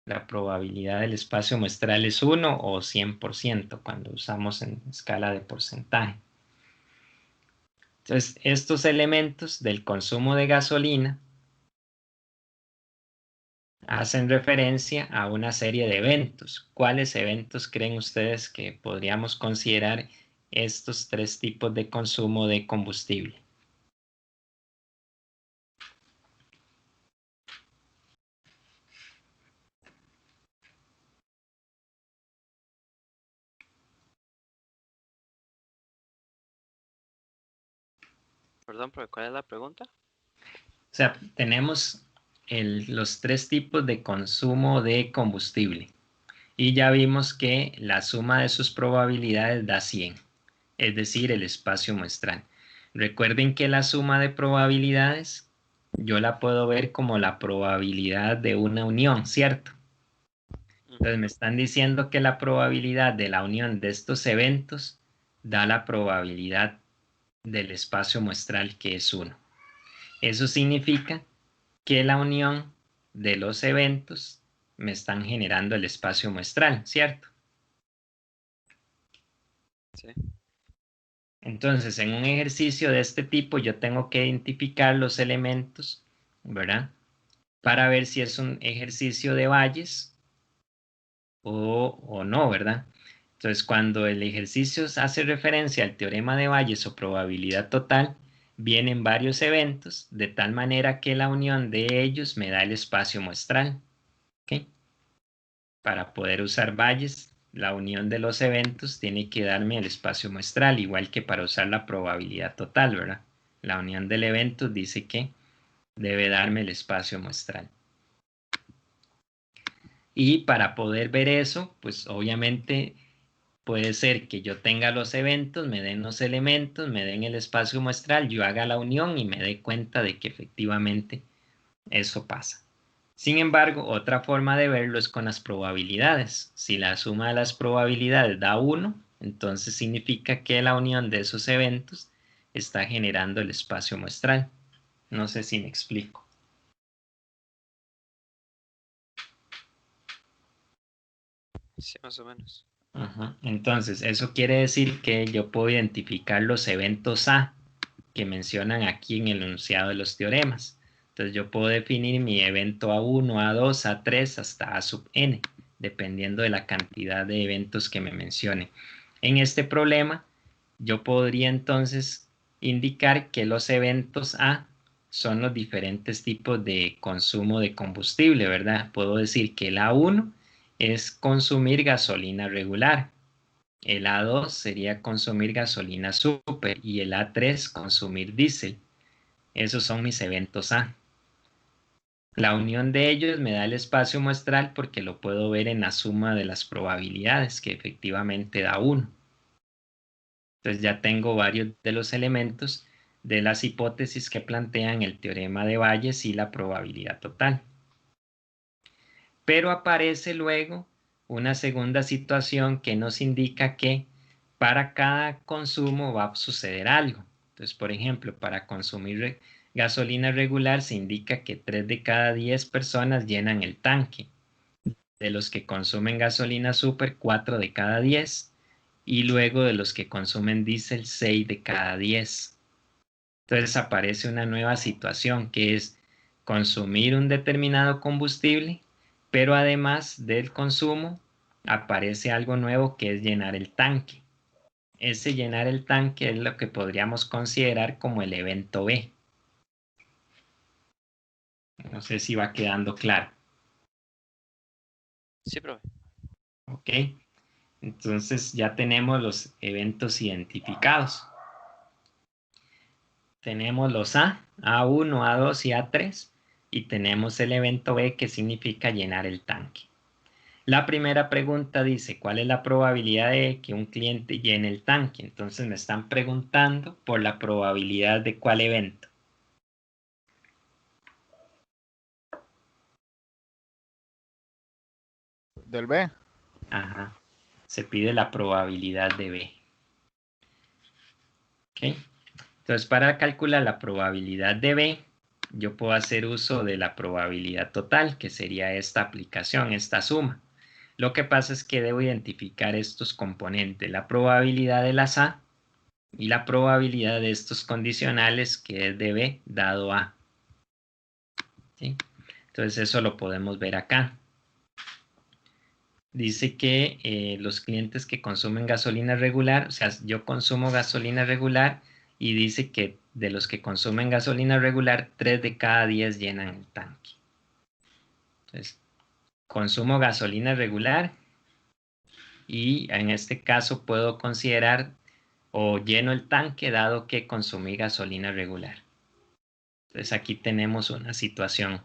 La probabilidad del espacio muestral es 1 o 100% cuando usamos en escala de porcentaje. Entonces, estos elementos del consumo de gasolina hacen referencia a una serie de eventos. ¿Cuáles eventos creen ustedes que podríamos considerar estos 3 tipos de consumo de combustible? Perdón, pero ¿cuál es la pregunta? O sea, tenemos los tres tipos de consumo de combustible. Y ya vimos que la suma de sus probabilidades da 100, es decir, el espacio muestral. Recuerden que la suma de probabilidades yo la puedo ver como la probabilidad de una unión, ¿cierto? Entonces me están diciendo que la probabilidad de la unión de estos eventos da la probabilidad del espacio muestral, que es 1. Eso significa que la unión de los eventos me están generando el espacio muestral, ¿cierto? Sí. Entonces, en un ejercicio de este tipo, yo tengo que identificar los elementos, ¿verdad? Para ver si es un ejercicio de Bayes o no, ¿verdad? Entonces, cuando el ejercicio hace referencia al teorema de Bayes o probabilidad total, vienen varios eventos, de tal manera que la unión de ellos me da el espacio muestral. ¿Ok? Para poder usar Bayes, la unión de los eventos tiene que darme el espacio muestral, igual que para usar la probabilidad total, ¿verdad? La unión del evento dice que debe darme el espacio muestral. Y para poder ver eso, pues obviamente puede ser que yo tenga los eventos, me den los elementos, me den el espacio muestral, yo haga la unión y me dé cuenta de que efectivamente eso pasa. Sin embargo, otra forma de verlo es con las probabilidades. Si la suma de las probabilidades da 1, entonces significa que la unión de esos eventos está generando el espacio muestral. No sé si me explico. Sí, más o menos. Entonces, eso quiere decir que yo puedo identificar los eventos A que mencionan aquí en el enunciado de los teoremas. Entonces, yo puedo definir mi evento A1, A2, A3 hasta A sub n, dependiendo de la cantidad de eventos que me mencione. En este problema, yo podría entonces indicar que los eventos A son los diferentes tipos de consumo de combustible, ¿verdad? Puedo decir que el A1 es consumir gasolina regular, el A2 sería consumir gasolina super y el A3 consumir diésel. Esos son mis eventos A. La unión de ellos me da el espacio muestral porque lo puedo ver en la suma de las probabilidades, que efectivamente da 1. Entonces ya tengo varios de los elementos de las hipótesis que plantean el teorema de Bayes y la probabilidad total. Pero aparece luego una segunda situación que nos indica que para cada consumo va a suceder algo. Entonces, por ejemplo, para consumir gasolina regular se indica que 3 de cada 10 personas llenan el tanque. De los que consumen gasolina super, 4 de cada 10. Y luego de los que consumen diésel, 6 de cada 10. Entonces aparece una nueva situación que es consumir un determinado combustible, pero además del consumo aparece algo nuevo que es llenar el tanque. Ese llenar el tanque es lo que podríamos considerar como el evento B. No sé si va quedando claro. Sí, profe. Ok. Entonces ya tenemos los eventos identificados. Tenemos los A, A1, A2 y A3. Y tenemos el evento B que significa llenar el tanque. La primera pregunta dice, ¿cuál es la probabilidad de que un cliente llene el tanque? Entonces me están preguntando por la probabilidad de cuál evento. Del B. Ajá. Se pide la probabilidad de B. ¿Ok? Entonces, para calcular la probabilidad de B, yo puedo hacer uso de la probabilidad total, que sería esta aplicación, esta suma. Lo que pasa es que debo identificar estos componentes, la probabilidad de las A y la probabilidad de estos condicionales, que es de B dado A. ¿Sí? Entonces, eso lo podemos ver acá. Dice que los clientes que consumen gasolina regular, o sea, yo consumo gasolina regular y dice que de los que consumen gasolina regular, 3 de cada 10 llenan el tanque. Entonces, consumo gasolina regular y en este caso puedo considerar o lleno el tanque dado que consumí gasolina regular. Entonces aquí tenemos una situación.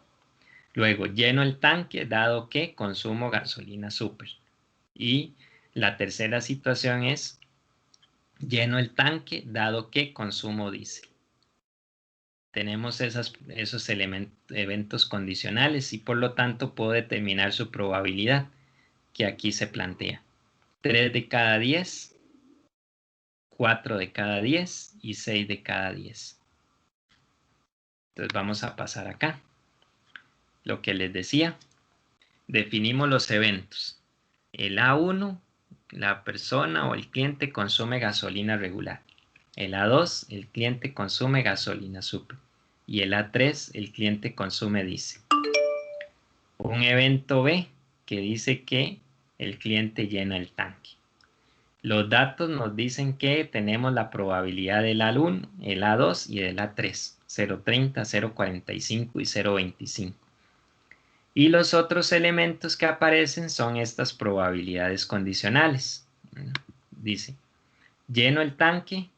Luego, lleno el tanque dado que consumo gasolina super. Y la tercera situación es lleno el tanque dado que consumo diésel. Tenemos esos eventos condicionales y por lo tanto puedo determinar su probabilidad que aquí se plantea. 3 de cada 10, 4 de cada 10 y 6 de cada 10. Entonces vamos a pasar acá. Lo que les decía, definimos los eventos. El A1, la persona o el cliente consume gasolina regular. El A2, el cliente consume gasolina super. Y el A3, el cliente consume diésel. Un evento B que dice que el cliente llena el tanque. Los datos nos dicen que tenemos la probabilidad del A1, el A2 y del A3. 0.30, 0.45 y 0.25. Y los otros elementos que aparecen son estas probabilidades condicionales. Dice, lleno el tanque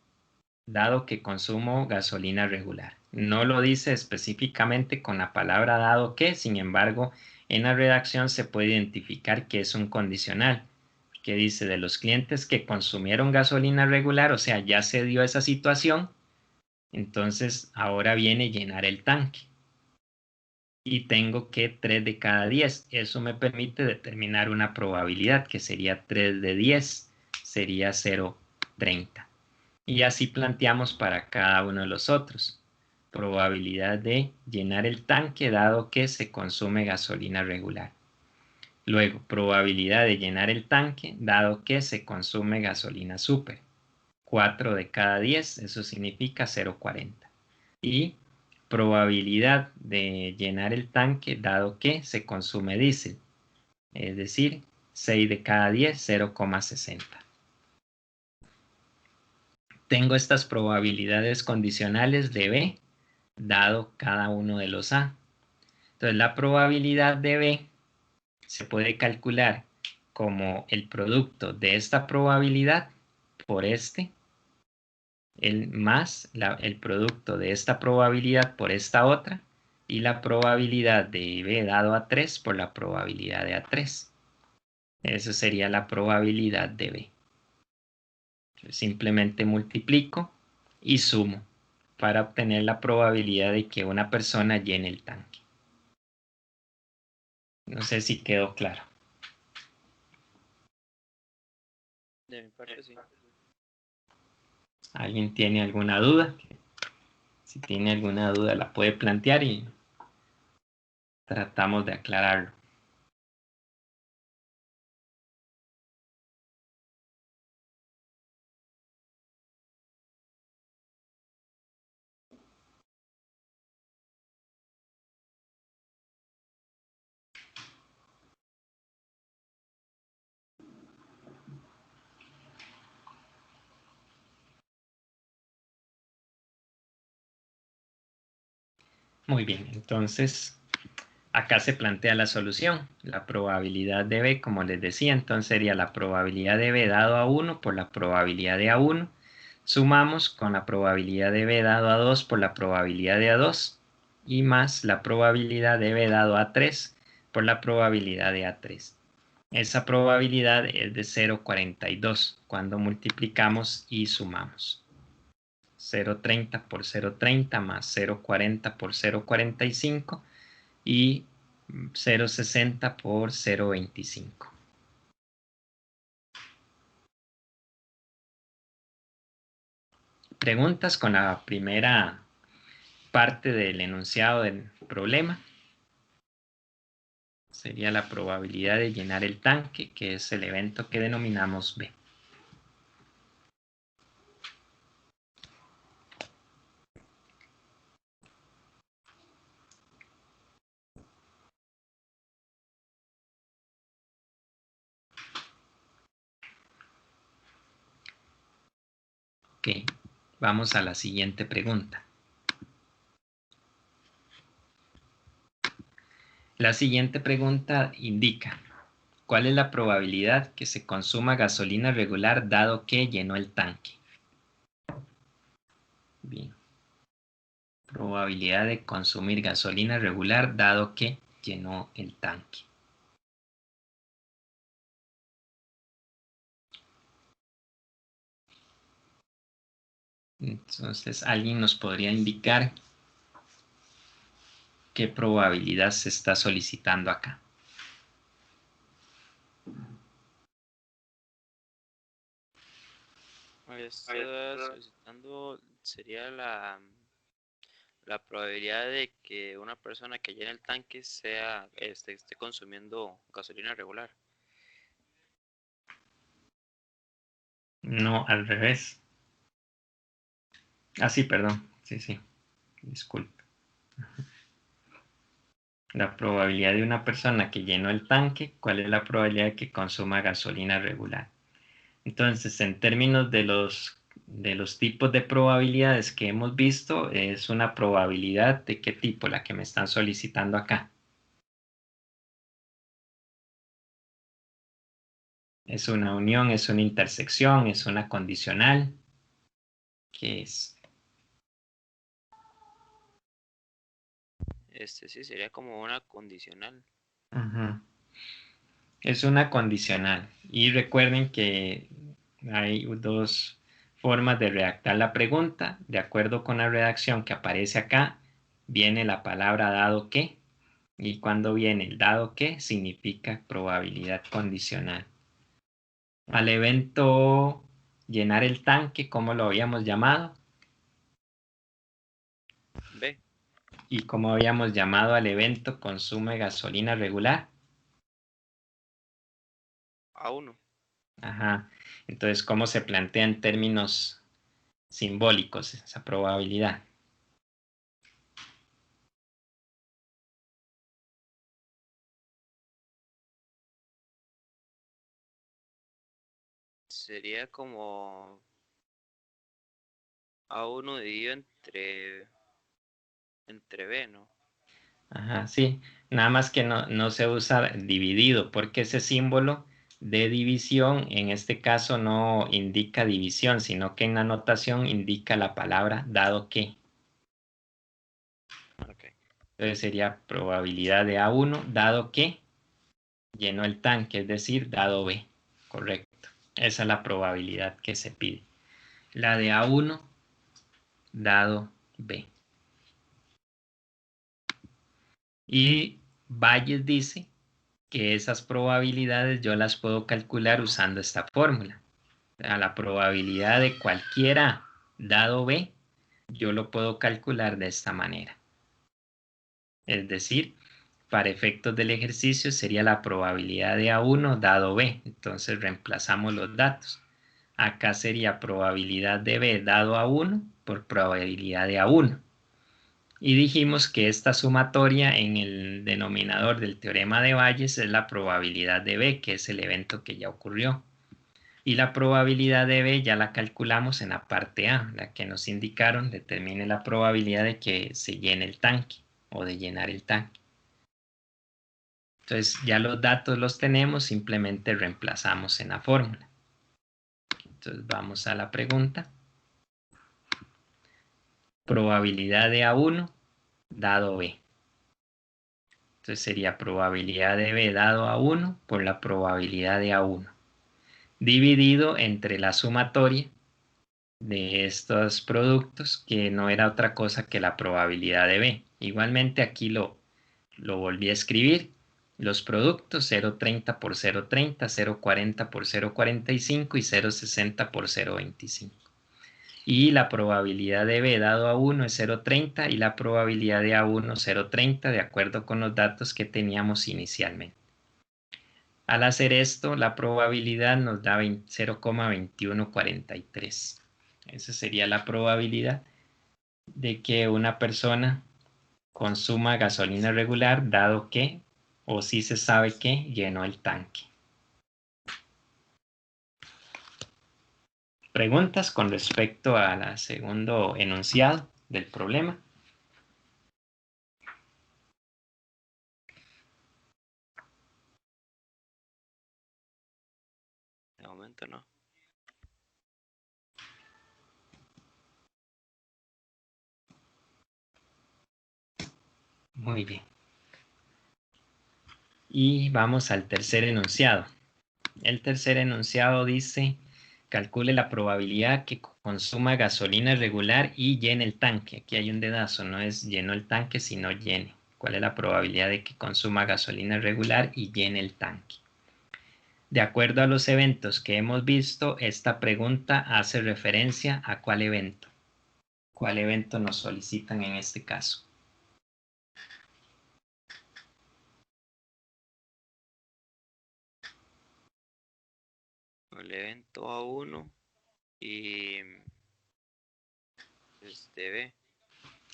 dado que consumo gasolina regular. No lo dice específicamente con la palabra dado que, sin embargo, en la redacción se puede identificar que es un condicional, que dice de los clientes que consumieron gasolina regular, o sea, ya se dio esa situación, entonces ahora viene llenar el tanque. Y tengo que 3 de cada 10. Eso me permite determinar una probabilidad que sería 3 de 10, sería 0.30. Y así planteamos para cada uno de los otros. Probabilidad de llenar el tanque dado que se consume gasolina regular. Luego, probabilidad de llenar el tanque dado que se consume gasolina super. 4 de cada 10, eso significa 0.40. Y probabilidad de llenar el tanque dado que se consume diésel. Es decir, 6 de cada 10, 0.60. Tengo estas probabilidades condicionales de B dado cada uno de los A. Entonces la probabilidad de B se puede calcular como el producto de esta probabilidad por más el producto de esta probabilidad por esta otra y la probabilidad de B dado a 3 por la probabilidad de A3. Esa sería la probabilidad de B. Entonces, simplemente multiplico y sumo para obtener la probabilidad de que una persona llene el tanque. No sé si quedó claro. De mi parte, sí. ¿Alguien tiene alguna duda? Si tiene alguna duda la puede plantear y tratamos de aclararlo. Muy bien, entonces acá se plantea la solución. La probabilidad de B, como les decía, entonces sería la probabilidad de B dado a 1 por la probabilidad de A1. Sumamos con la probabilidad de B dado a 2 por la probabilidad de A2 y más la probabilidad de B dado a 3 por la probabilidad de A3. Esa probabilidad es de 0.42 cuando multiplicamos y sumamos. 0.30 por 0.30 más 0.40 por 0.45 y 0.60 por 0.25. Preguntas con la primera parte del enunciado del problema. Sería la probabilidad de llenar el tanque, que es el evento que denominamos B. Ok, vamos a la siguiente pregunta. La siguiente pregunta indica, ¿cuál es la probabilidad que se consuma gasolina regular dado que llenó el tanque? Bien. Probabilidad de consumir gasolina regular dado que llenó el tanque. Entonces, ¿alguien nos podría indicar qué probabilidad se está solicitando acá? Está solicitando, sería la probabilidad de que una persona que llene el tanque esté consumiendo gasolina regular. No, al revés. Ah, sí, perdón. Sí. Disculpe. La probabilidad de una persona que llenó el tanque, ¿cuál es la probabilidad de que consuma gasolina regular? Entonces, en términos de los tipos de probabilidades que hemos visto, es una probabilidad de qué tipo, la que me están solicitando acá. ¿Es una unión, es una intersección, es una condicional? ¿Qué es? Sí, sería como una condicional. Ujú. Es una condicional. Y recuerden que hay dos formas de redactar la pregunta. De acuerdo con la redacción que aparece acá, viene la palabra dado que. Y cuando viene el dado que, significa probabilidad condicional. Al evento llenar el tanque, ¿cómo lo habíamos llamado? B. ¿Y cómo habíamos llamado al evento consume gasolina regular? A1. Ajá. Entonces, ¿cómo se plantea en términos simbólicos esa probabilidad? Sería como A1 dividido entre B, ¿no? Ajá, sí. Nada más que no se usa dividido, porque ese símbolo de división en este caso no indica división, sino que en la notación indica la palabra dado que. Ok. Entonces sería probabilidad de A1 dado que llenó el tanque, es decir, dado B. Correcto. Esa es la probabilidad que se pide. La de A1 dado B. Y Bayes dice que esas probabilidades yo las puedo calcular usando esta fórmula. A la probabilidad de cualquiera dado B, yo lo puedo calcular de esta manera. Es decir, para efectos del ejercicio sería la probabilidad de A1 dado B. Entonces reemplazamos los datos. Acá sería probabilidad de B dado A1 por probabilidad de A1. Y dijimos que esta sumatoria en el denominador del teorema de Bayes es la probabilidad de B, que es el evento que ya ocurrió. Y la probabilidad de B ya la calculamos en la parte A, la que nos indicaron, determine la probabilidad de que se llene el tanque o de llenar el tanque. Entonces ya los datos los tenemos, simplemente reemplazamos en la fórmula. Entonces vamos a la pregunta. Probabilidad de A1 dado B. Entonces sería probabilidad de B dado A1 por la probabilidad de A1, dividido entre la sumatoria de estos productos, que no era otra cosa que la probabilidad de B. Igualmente aquí lo volví a escribir. Los productos 0,30 por 0,30, 0,40 por 0,45 y 0,60 por 0,25. Y la probabilidad de B dado a 1 es 0,30 y la probabilidad de A1 0,30 de acuerdo con los datos que teníamos inicialmente. Al hacer esto, la probabilidad nos da 0,2143. Esa sería la probabilidad de que una persona consuma gasolina regular, dado que, o si se sabe que, llenó el tanque. ¿Preguntas con respecto al segundo enunciado del problema? De momento no. Muy bien. Y vamos al tercer enunciado. El tercer enunciado dice, calcule la probabilidad que consuma gasolina regular y llene el tanque. Aquí hay un dedazo, no es llenó el tanque, sino llene. ¿Cuál es la probabilidad de que consuma gasolina regular y llene el tanque? De acuerdo a los eventos que hemos visto, esta pregunta hace referencia a ¿cuál evento? ¿Cuál evento nos solicitan en este caso? El evento A1 y B.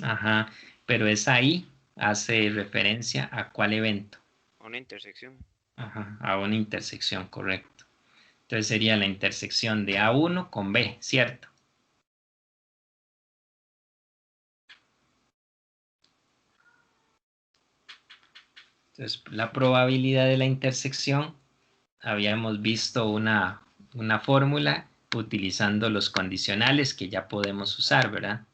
Ajá, pero esa ahí hace referencia a ¿cuál evento? Una intersección. Ajá, a una intersección, correcto. Entonces sería la intersección de A1 con B, ¿cierto? Entonces, la probabilidad de la intersección, habíamos visto una fórmula utilizando los condicionales que ya podemos usar, ¿verdad?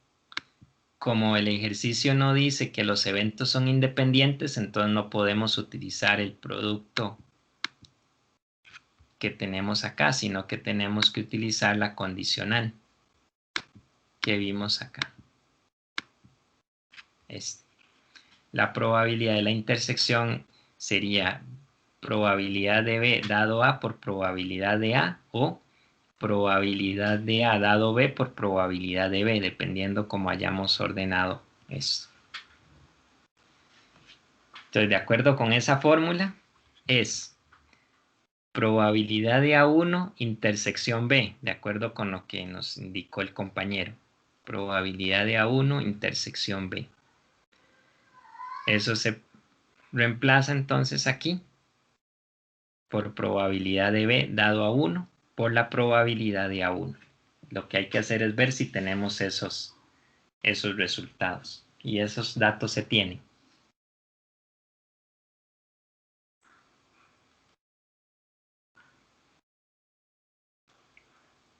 Como el ejercicio no dice que los eventos son independientes, entonces no podemos utilizar el producto que tenemos acá, sino que tenemos que utilizar la condicional que vimos acá. La probabilidad de la intersección sería probabilidad de B dado A por probabilidad de A o probabilidad de A dado B por probabilidad de B, dependiendo cómo hayamos ordenado esto. Entonces, de acuerdo con esa fórmula, es probabilidad de A1 intersección B, de acuerdo con lo que nos indicó el compañero. Probabilidad de A1 intersección B. Eso se reemplaza entonces aquí por probabilidad de B dado a 1 por la probabilidad de A1. Lo que hay que hacer es ver si tenemos esos resultados. Y esos datos se tienen.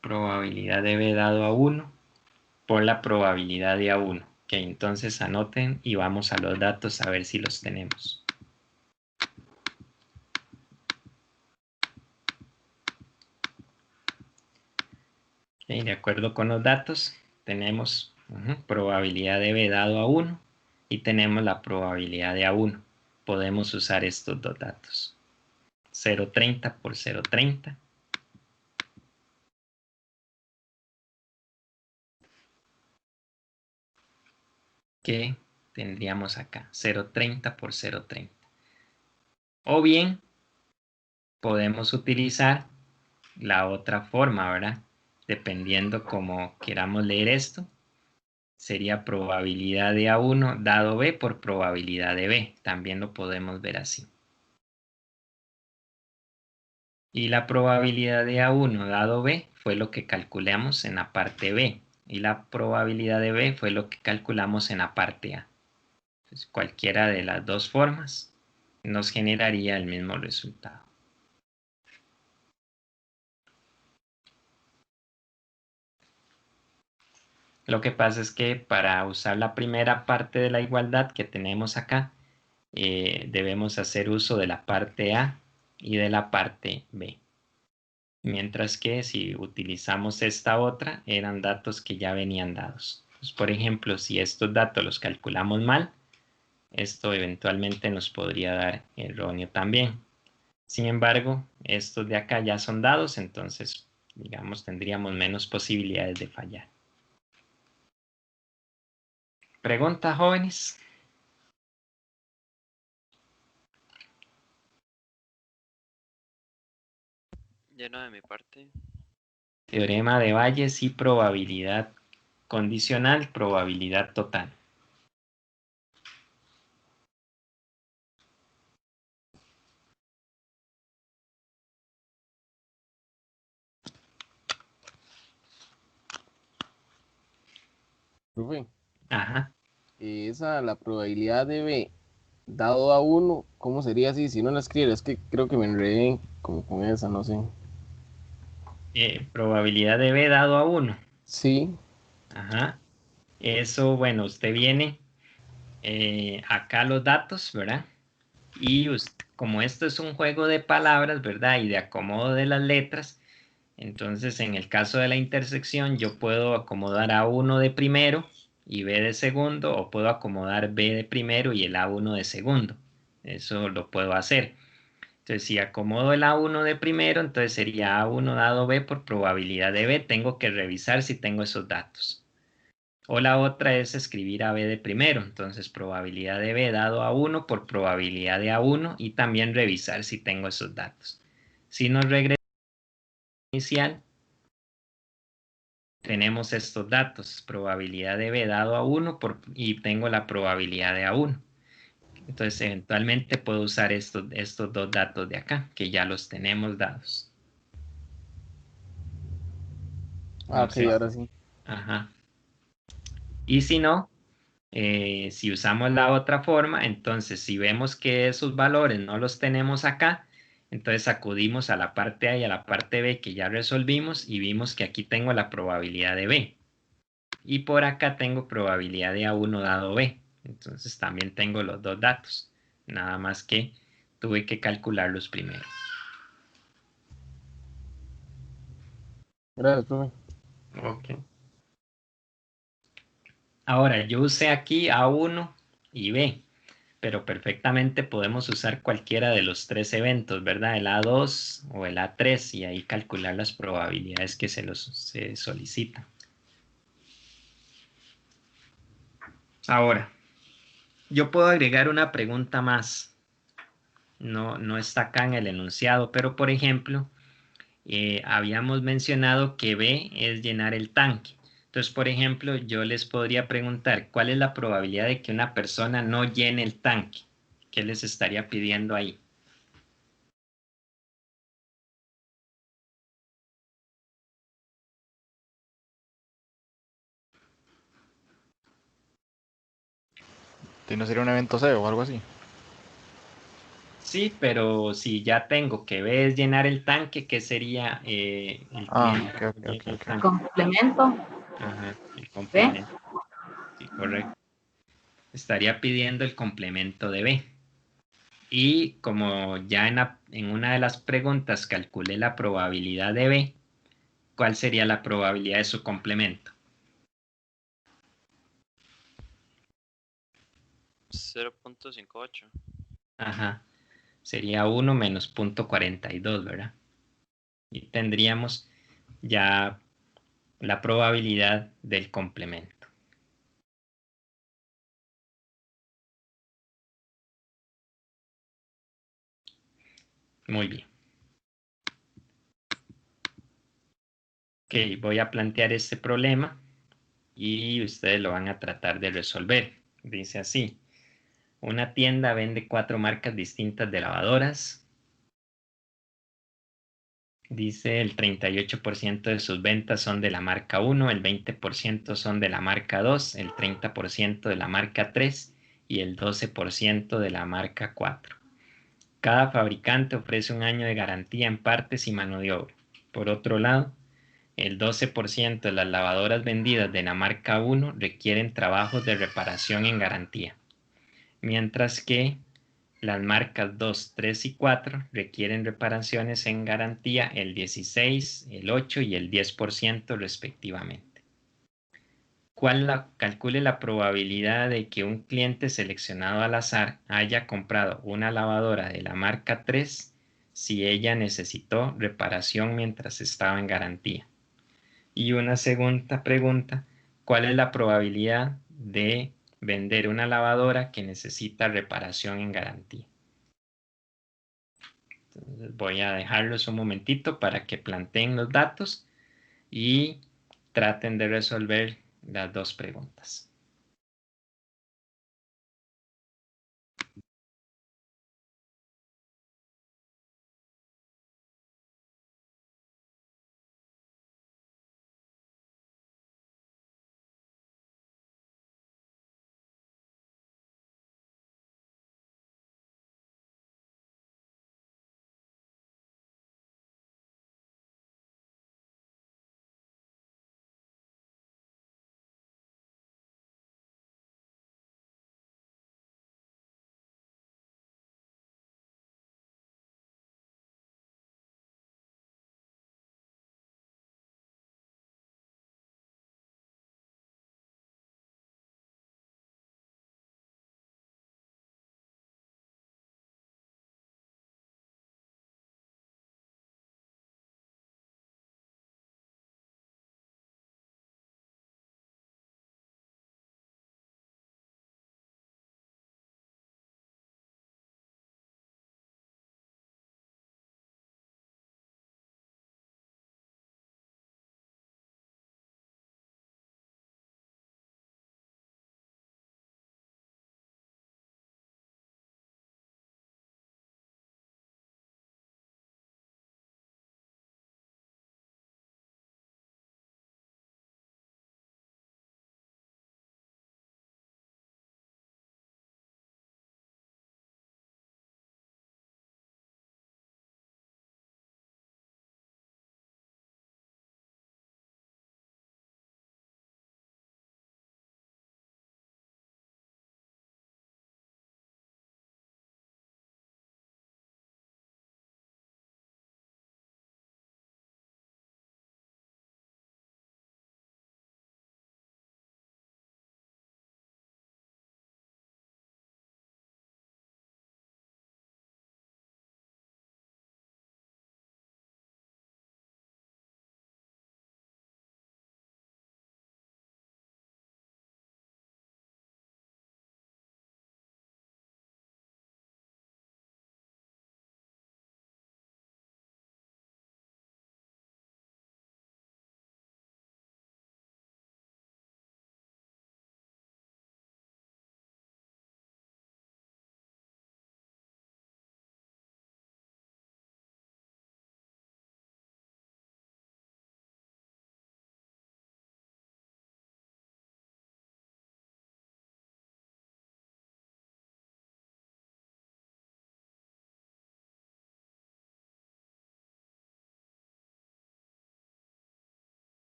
Probabilidad de B dado a 1 por la probabilidad de A1. Ok, entonces anoten y vamos a los datos a ver si los tenemos. Okay, de acuerdo con los datos, tenemos probabilidad de B dado a 1 y tenemos la probabilidad de A1. Podemos usar estos dos datos. 0,30 por 0,30. Que tendríamos acá 0,30 por 0,30. O bien podemos utilizar la otra forma, ¿verdad? Dependiendo cómo queramos leer esto, sería probabilidad de A1 dado B por probabilidad de B. También lo podemos ver así. Y la probabilidad de A1 dado B fue lo que calculamos en la parte B. Y la probabilidad de B fue lo que calculamos en la parte A. Entonces, cualquiera de las dos formas nos generaría el mismo resultado. Lo que pasa es que para usar la primera parte de la igualdad que tenemos acá, debemos hacer uso de la parte A y de la parte B. Mientras que si utilizamos esta otra, eran datos que ya venían dados. Pues, por ejemplo, si estos datos los calculamos mal, esto eventualmente nos podría dar erróneo también. Sin embargo, estos de acá ya son dados, entonces, digamos, tendríamos menos posibilidades de fallar. ¿Preguntas, jóvenes? Lleno de mi parte. Teorema de Bayes y probabilidad condicional, probabilidad total. Profe, Ajá. la probabilidad de B dado a 1, ¿cómo sería así? Si no la escribiera, es que creo que me enredé como con esa, no sé. Probabilidad de B dado a 1. Sí, Ajá. Eso, bueno, usted viene acá los datos, ¿verdad? Y como esto es un juego de palabras, ¿verdad? Y de acomodo de las letras, entonces en el caso de la intersección yo puedo acomodar A1 de primero y B de segundo, o puedo acomodar B de primero y el A1 de segundo. Eso lo puedo hacer. Entonces, si acomodo el A1 de primero, entonces sería A1 dado B por probabilidad de B. Tengo que revisar si tengo esos datos. O la otra es escribir a B de primero. Entonces, probabilidad de B dado A1 por probabilidad de A1 y también revisar si tengo esos datos. Si nos regresa inicial, tenemos estos datos. Probabilidad de B dado A1 y tengo la probabilidad de A1. Entonces, eventualmente puedo usar estos dos datos de acá, que ya los tenemos dados. Ah, No ok, sé. ahora sí. Ajá. Y si no, si usamos la otra forma, entonces si vemos que esos valores no los tenemos acá, entonces acudimos a la parte A y a la parte B que ya resolvimos y vimos que aquí tengo la probabilidad de B. Y por acá tengo probabilidad de A1 dado B. Entonces también tengo los dos datos. Nada más que tuve que calcularlos primero. Gracias, profe. Ok. Ahora, yo usé aquí A1 y B, pero perfectamente podemos usar cualquiera de los tres eventos, ¿verdad? El A2 o el A3 y ahí calcular las probabilidades que se solicitan. Ahora, yo puedo agregar una pregunta más. No está acá en el enunciado, pero por ejemplo, habíamos mencionado que B es llenar el tanque. Entonces, por ejemplo, yo les podría preguntar, ¿cuál es la probabilidad de que una persona no llene el tanque? ¿Qué les estaría pidiendo ahí? ¿No sería un evento SEO o algo así? Sí, pero si ya tengo que B es llenar el tanque, ¿qué sería el cliente Ok, que ok, ok, llene el ok. tanque? Complemento, Ajá, el ¿ve? complemento. Sí, correcto. Estaría pidiendo el complemento de B. Y como ya en una de las preguntas calculé la probabilidad de B, ¿cuál sería la probabilidad de su complemento? 0.58. Ajá, sería 1 menos 0.42, ¿verdad? Y tendríamos ya la probabilidad del complemento. Muy bien. Ok, voy a plantear este problema y ustedes lo van a tratar de resolver. Dice así, una tienda vende 4 marcas distintas de lavadoras. Dice el 38% de sus ventas son de la marca 1, el 20% son de la marca 2, el 30% de la marca 3 y el 12% de la marca 4. Cada fabricante ofrece un año de garantía en partes y mano de obra. Por otro lado, el 12% de las lavadoras vendidas de la marca 1 requieren trabajos de reparación en garantía, mientras que las marcas 2, 3 y 4 requieren reparaciones en garantía el 16, el 8 y el 10% respectivamente. Calcule la probabilidad de que un cliente seleccionado al azar haya comprado una lavadora de la marca 3 si ella necesitó reparación mientras estaba en garantía. Y una segunda pregunta, ¿cuál es la probabilidad de vender una lavadora que necesita reparación en garantía? Entonces voy a dejarlos un momentito para que planteen los datos y traten de resolver las dos preguntas.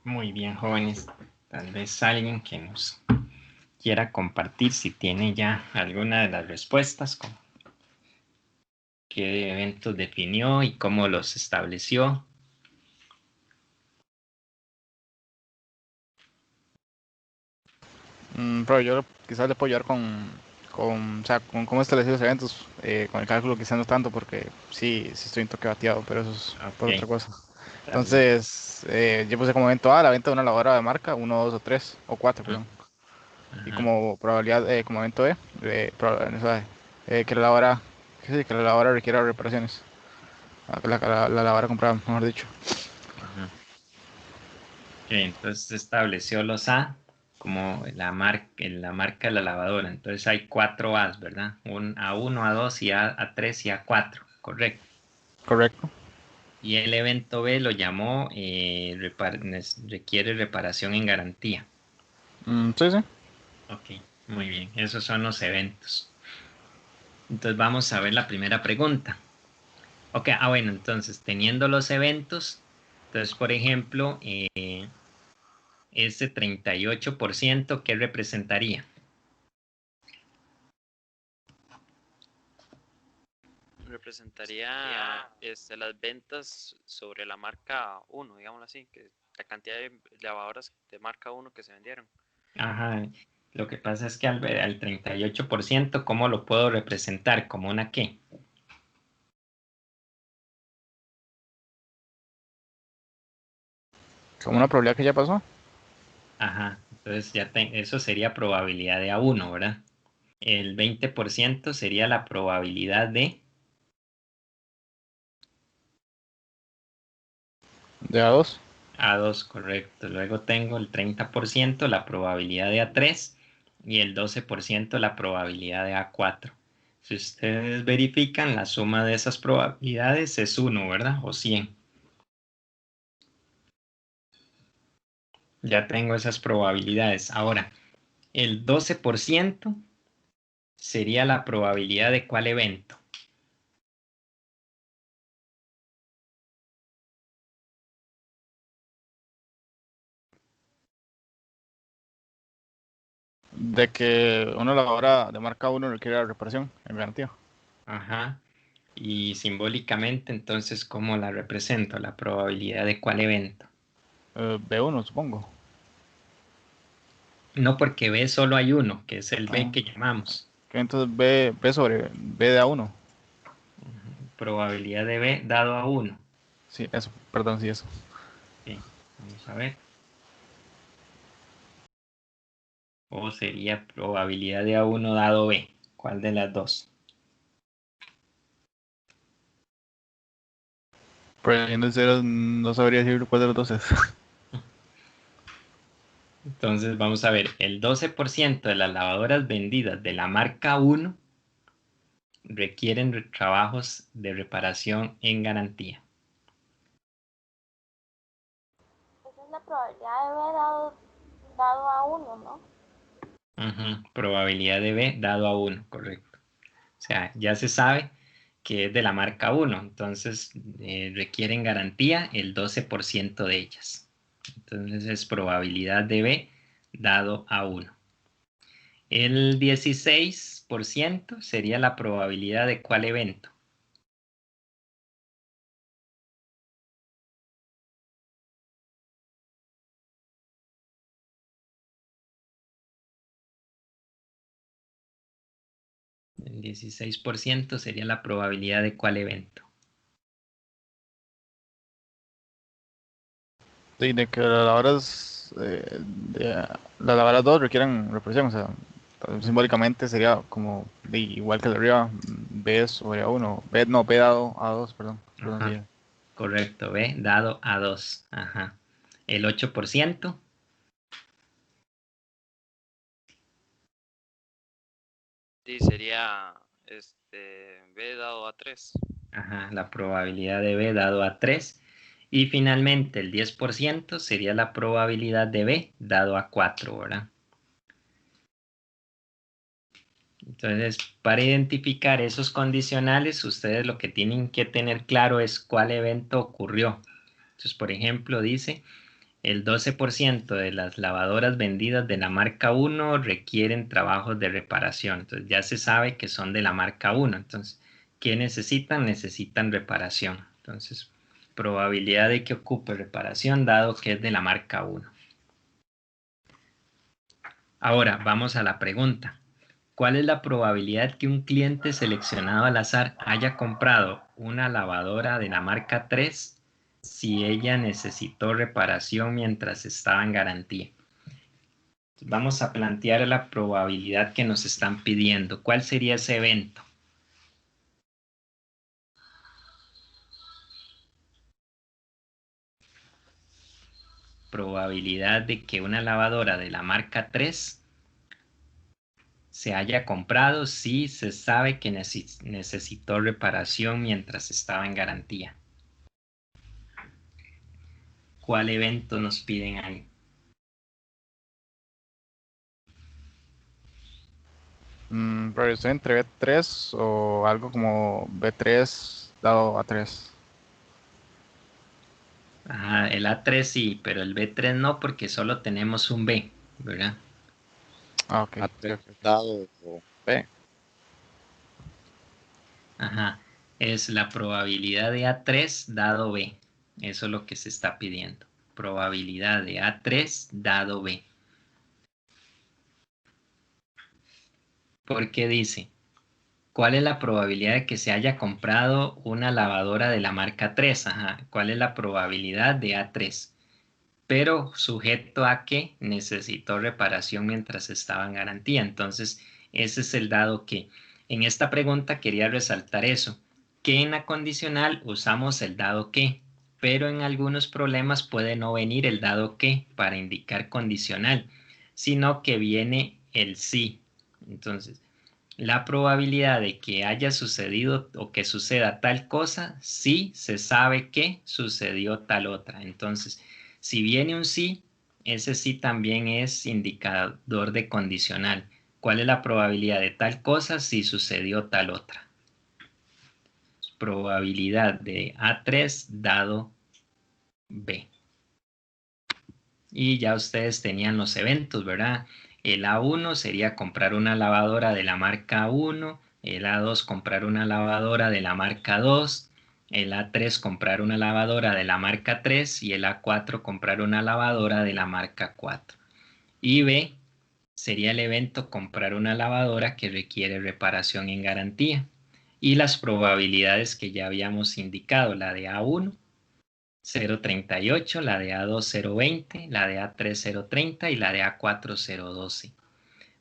Muy bien, jóvenes. Tal vez alguien que nos quiera compartir si tiene ya alguna de las respuestas, como qué eventos definió y cómo los estableció. Pero yo quizás le puedo ayudar o sea, con cómo establecer los eventos, con el cálculo quizás no tanto, porque sí estoy un toque bateado, pero eso es por otra Ok, cosa. está bien. Entonces, yo puse como evento A la venta de una lavadora de marca, 1, 2 o 3, o 4, perdón. Y Ajá. como probabilidad, como evento B, o sea, que la lavadora, que la lavadora requiera reparaciones. La lavadora comprada, mejor dicho. Ajá. Ok, entonces estableció los A como la marca de la lavadora. Entonces hay 4 A's, ¿verdad? Un A1, A2 y A3 y A4, correcto. Correcto. Y el evento B lo llamó requiere reparación en garantía. Sí, sí. Ok, muy bien. Esos son los eventos. Entonces vamos a ver la primera pregunta. Ok, bueno, entonces teniendo los eventos, entonces por ejemplo, ese 38%, ¿qué representaría? Representaría las ventas sobre la marca 1, digámoslo así, que la cantidad de lavadoras de marca 1 que se vendieron. Ajá, lo que pasa es que al 38%, ¿cómo lo puedo representar? ¿Como una qué? Como una probabilidad que ya pasó. Ajá, entonces eso sería probabilidad de A1, ¿verdad? El 20% sería la probabilidad de De A2. A2, correcto. Luego tengo el 30%, la probabilidad de A3 y el 12% la probabilidad de A4. Si ustedes verifican, la suma de esas probabilidades es 1, ¿verdad? O 100. Ya tengo esas probabilidades. Ahora, el 12% sería la probabilidad de cuál evento. De que una lavadora de marca 1 requiere reparación en garantía. Ajá. Y simbólicamente, entonces, ¿cómo la represento? La probabilidad de cuál evento. B1, supongo. No, porque B solo hay uno, que es el B Ah, que llamamos. que entonces B sobre B de A1. Probabilidad de B dado a 1. Sí, eso, perdón, sí, eso. Ok, vamos a ver. O sería probabilidad de A1 dado B. ¿Cuál de las dos? Pero yendo cero, no sabría decir cuál de los dos es. Entonces vamos a ver, el 12% de las lavadoras vendidas de la marca 1 requieren trabajos de reparación en garantía. Esa es la probabilidad de B dado a 1, ¿no? Probabilidad de B dado a 1, correcto. O sea, ya se sabe que es de la marca 1, entonces requieren garantía el 12% de ellas. Entonces es probabilidad de B dado a 1. El 16% sería la probabilidad de cuál evento. El 16% sería la probabilidad de cuál evento. De que las lavadoras, las lavadoras 2 requieren reparación, o sea, simbólicamente sería como igual que el de arriba, B sobre A1, B, no, B dado A2, perdón, sí. Ajá, correcto, B dado a 2. Ajá. El 8%. Sí, sería B dado a 3. Ajá, la probabilidad de B dado a 3. Y finalmente el 10% sería la probabilidad de B dado a 4, ¿verdad? Entonces, para identificar esos condicionales, ustedes lo que tienen que tener claro es cuál evento ocurrió. Entonces, por ejemplo, dice, el 12% de las lavadoras vendidas de la marca 1 requieren trabajos de reparación. Entonces ya se sabe que son de la marca 1. Entonces, ¿qué necesitan? Necesitan reparación. Entonces, probabilidad de que ocupe reparación dado que es de la marca 1. Ahora, vamos a la pregunta. ¿Cuál es la probabilidad que un cliente seleccionado al azar haya comprado una lavadora de la marca 3 si ella necesitó reparación mientras estaba en garantía? Vamos a plantear la probabilidad que nos están pidiendo. ¿Cuál sería ese evento? Probabilidad de que una lavadora de la marca 3 se haya comprado si se sabe que necesitó reparación mientras estaba en garantía. ¿Cuál evento nos piden ahí? Pero estoy entre B3 o algo como B3 dado a 3. Ajá, el A3 sí, pero el B3 no porque solo tenemos un B, ¿verdad? Ah, ok. A3 Ok. dado B. Ajá, es la probabilidad de A3 dado B. Eso es lo que se está pidiendo. Probabilidad de A3 dado B. Porque dice, ¿cuál es la probabilidad de que se haya comprado una lavadora de la marca 3? Ajá, ¿cuál es la probabilidad de A3? Pero sujeto a que necesitó reparación mientras estaba en garantía. Entonces, ese es el dado que. En esta pregunta quería resaltar eso, que en la condicional usamos el dado que, pero en algunos problemas puede no venir el dado que para indicar condicional, sino que viene el sí. Entonces, la probabilidad de que haya sucedido o que suceda tal cosa, sí se sabe que sucedió tal otra. Entonces, si viene un sí, ese sí también es indicador de condicional. ¿Cuál es la probabilidad de tal cosa si sucedió tal otra? Probabilidad de A3 dado B. Y ya ustedes tenían los eventos, ¿verdad? El A1 sería comprar una lavadora de la marca 1, el A2 comprar una lavadora de la marca 2, el A3 comprar una lavadora de la marca 3 y el A4 comprar una lavadora de la marca 4. Y B sería el evento comprar una lavadora que requiere reparación en garantía. Y las probabilidades que ya habíamos indicado, la de A1, 0.38, la de A2 0.20, la de A3 0.30 y la de A4 0.12.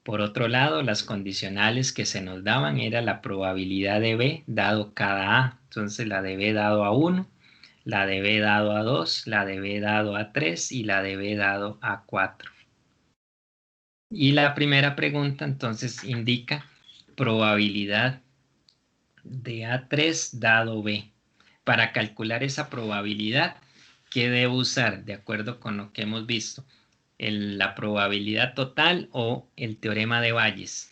Por otro lado, las condicionales que se nos daban era la probabilidad de B dado cada A. Entonces la de B dado a 1, la de B dado a 2, la de B dado a 3 y la de B dado a 4. Y la primera pregunta entonces indica probabilidad de A3 dado B. Para calcular esa probabilidad, ¿qué debo usar? De acuerdo con lo que hemos visto, la probabilidad total o el teorema de Bayes.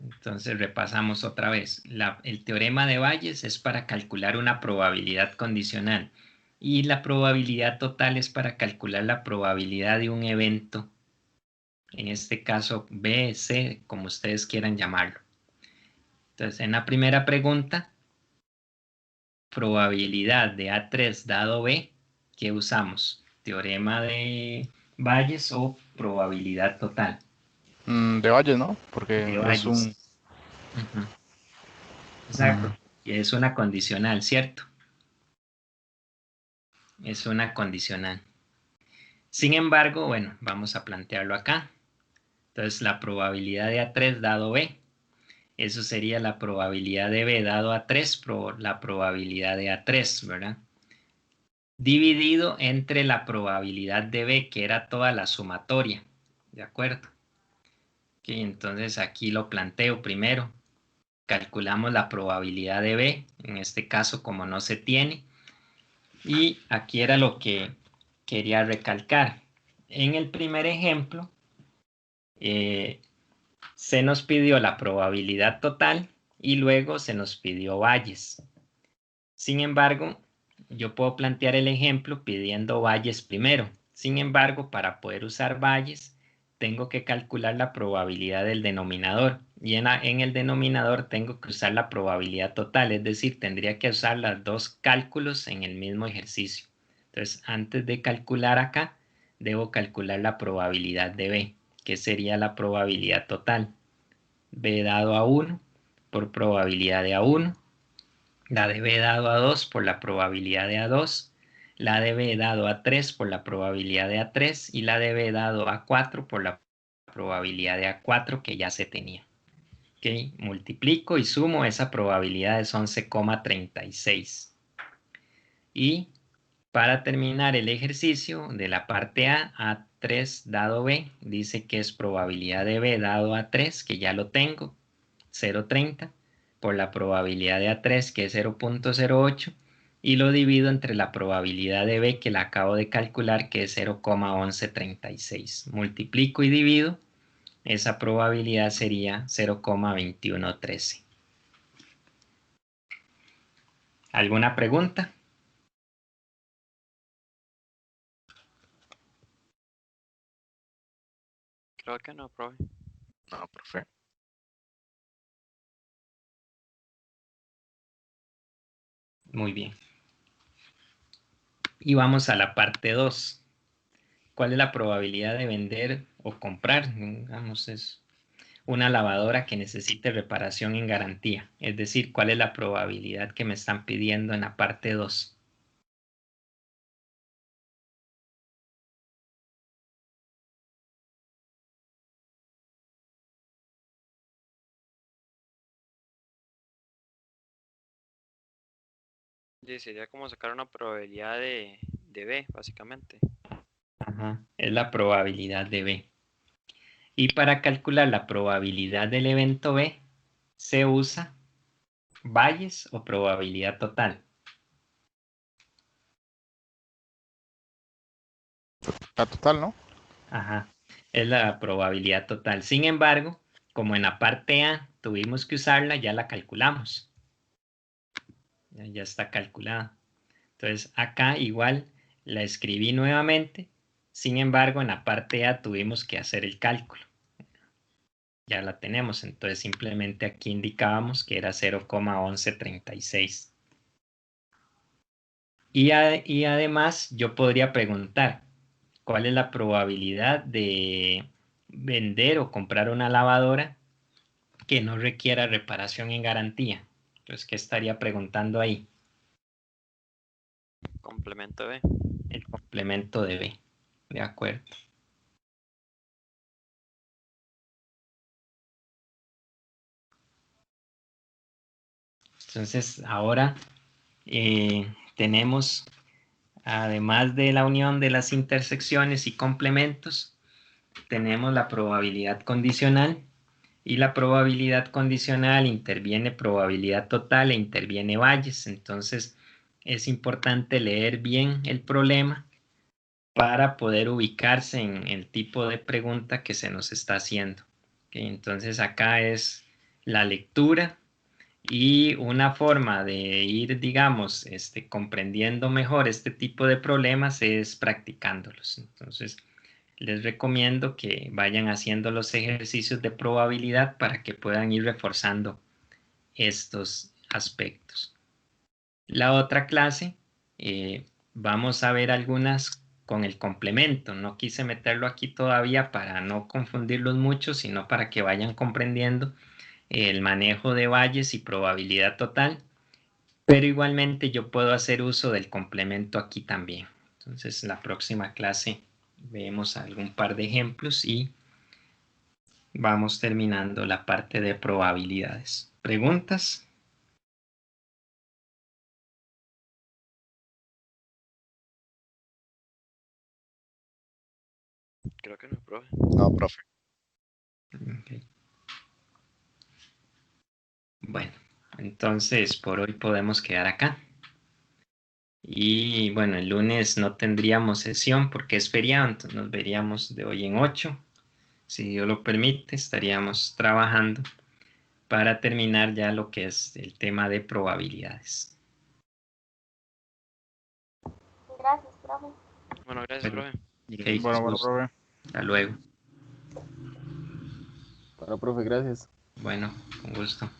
Entonces repasamos otra vez. El teorema de Bayes es para calcular una probabilidad condicional y la probabilidad total es para calcular la probabilidad de un evento. En este caso B, C, como ustedes quieran llamarlo. Entonces, en la primera pregunta, probabilidad de A3 dado B, ¿qué usamos? ¿Teorema de Bayes o probabilidad total? De Valles, ¿no? Porque De es Bayes. un... Uh-huh. Exacto. Y es una condicional, ¿cierto? Es una condicional. Sin embargo, bueno, vamos a plantearlo acá. Entonces, la probabilidad de A3 dado B. Eso sería la probabilidad de B dado a 3 por la probabilidad de A3, ¿verdad? Dividido entre la probabilidad de B, que era toda la sumatoria. ¿De acuerdo? Ok, entonces aquí lo planteo primero. Calculamos la probabilidad de B, en este caso como no se tiene. Y aquí era lo que quería recalcar. En el primer ejemplo, se nos pidió la probabilidad total y luego se nos pidió valles. Sin embargo, yo puedo plantear el ejemplo pidiendo valles primero. Sin embargo, para poder usar valles, tengo que calcular la probabilidad del denominador. Y en el denominador tengo que usar la probabilidad total, es decir, tendría que usar los dos cálculos en el mismo ejercicio. Entonces, antes de calcular acá, debo calcular la probabilidad de B, que sería la probabilidad total. B dado a 1 por probabilidad de A1. La de B dado a 2 por la probabilidad de A2, la de B dado a 3 por la probabilidad de A3 y la de B dado a 4 por la probabilidad de A4 que ya se tenía. ¿Okay? Multiplico y sumo, esa probabilidad es 11,36. Y para terminar el ejercicio de la parte A, A3 dado B, dice que es probabilidad de B dado a 3, que ya lo tengo, 0,30, por la probabilidad de A3, que es 0,08, y lo divido entre la probabilidad de B, que la acabo de calcular, que es 0,1136. Multiplico y divido, esa probabilidad sería 0,2113. ¿Alguna pregunta? Creo que no, profe. No, profe. Muy bien. Y vamos a la parte 2. ¿Cuál es la probabilidad de vender o comprar? Digamos, es una lavadora que necesite reparación en garantía. Es decir, ¿cuál es la probabilidad que me están pidiendo en la parte 2? Sí, sería como sacar una probabilidad de B, básicamente. Ajá, es la probabilidad de B. Y para calcular la probabilidad del evento B, se usa valles o probabilidad total. La total, ¿no? Ajá, es la probabilidad total. Sin embargo, como en la parte A tuvimos que usarla, ya la calculamos. Ya está calculada. Entonces acá igual la escribí nuevamente. Sin embargo, en la parte A tuvimos que hacer el cálculo. Ya la tenemos, entonces simplemente aquí indicábamos que era 0,1136. Y además yo podría preguntar, ¿cuál es la probabilidad de vender o comprar una lavadora que no requiera reparación en garantía? Entonces, ¿qué estaría preguntando ahí? Complemento B. El complemento de B. De acuerdo. Entonces, ahora tenemos, además de la unión de las intersecciones y complementos, tenemos la probabilidad condicional. Y la probabilidad condicional interviene probabilidad total e interviene valles. Entonces, es importante leer bien el problema para poder ubicarse en el tipo de pregunta que se nos está haciendo. ¿Okay? Entonces, acá es la lectura. Y una forma de ir, digamos, comprendiendo mejor este tipo de problemas es practicándolos. Entonces, les recomiendo que vayan haciendo los ejercicios de probabilidad para que puedan ir reforzando estos aspectos. La otra clase, vamos a ver algunas con el complemento. No quise meterlo aquí todavía para no confundirlos mucho, sino para que vayan comprendiendo el manejo de valles y probabilidad total, pero igualmente yo puedo hacer uso del complemento aquí también. Entonces, la próxima clase vemos algún par de ejemplos y vamos terminando la parte de probabilidades. ¿Preguntas? Creo que no, profe. No, profe. Okay. Bueno, entonces por hoy podemos quedar acá. Y bueno, el lunes no tendríamos sesión porque es feriado, entonces nos veríamos de hoy en 8. si Dios lo permite, estaríamos trabajando para terminar ya lo que es el tema de probabilidades. Gracias, profe. Bueno, gracias, Bueno. profe. Ok, Bueno, gusto. profe. Hasta luego. Bueno, profe, gracias. Bueno, con gusto.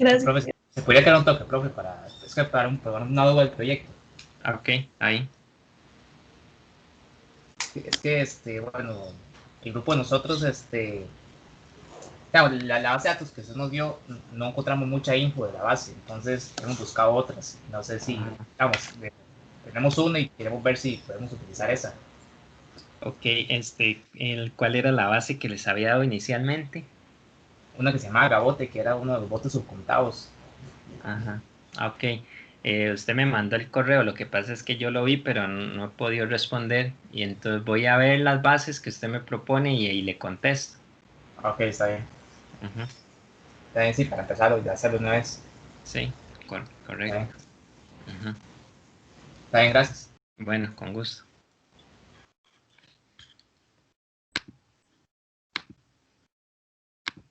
Gracias. Profe, ¿se podría quedar un toque, profe, para una duda del proyecto? Ok, ahí. Es que, bueno, el grupo de nosotros, claro, la base de datos que usted nos dio, no encontramos mucha info de la base, entonces hemos buscado otras. No sé si, tenemos una y queremos ver si podemos utilizar esa. Ok, ¿cuál era la base que les había dado inicialmente? Una que se llamaba Gabote, que era uno de los botes subcontados. Ajá, ok. Usted me mandó el correo, lo que pasa es que yo lo vi, pero no he podido responder, y entonces voy a ver las bases que usted me propone y le contesto. Ok, está bien. Ujú. Está bien, sí, para empezarlo y hacerlo una vez. Sí, correcto. Ujú. Está bien, gracias. Bueno, con gusto.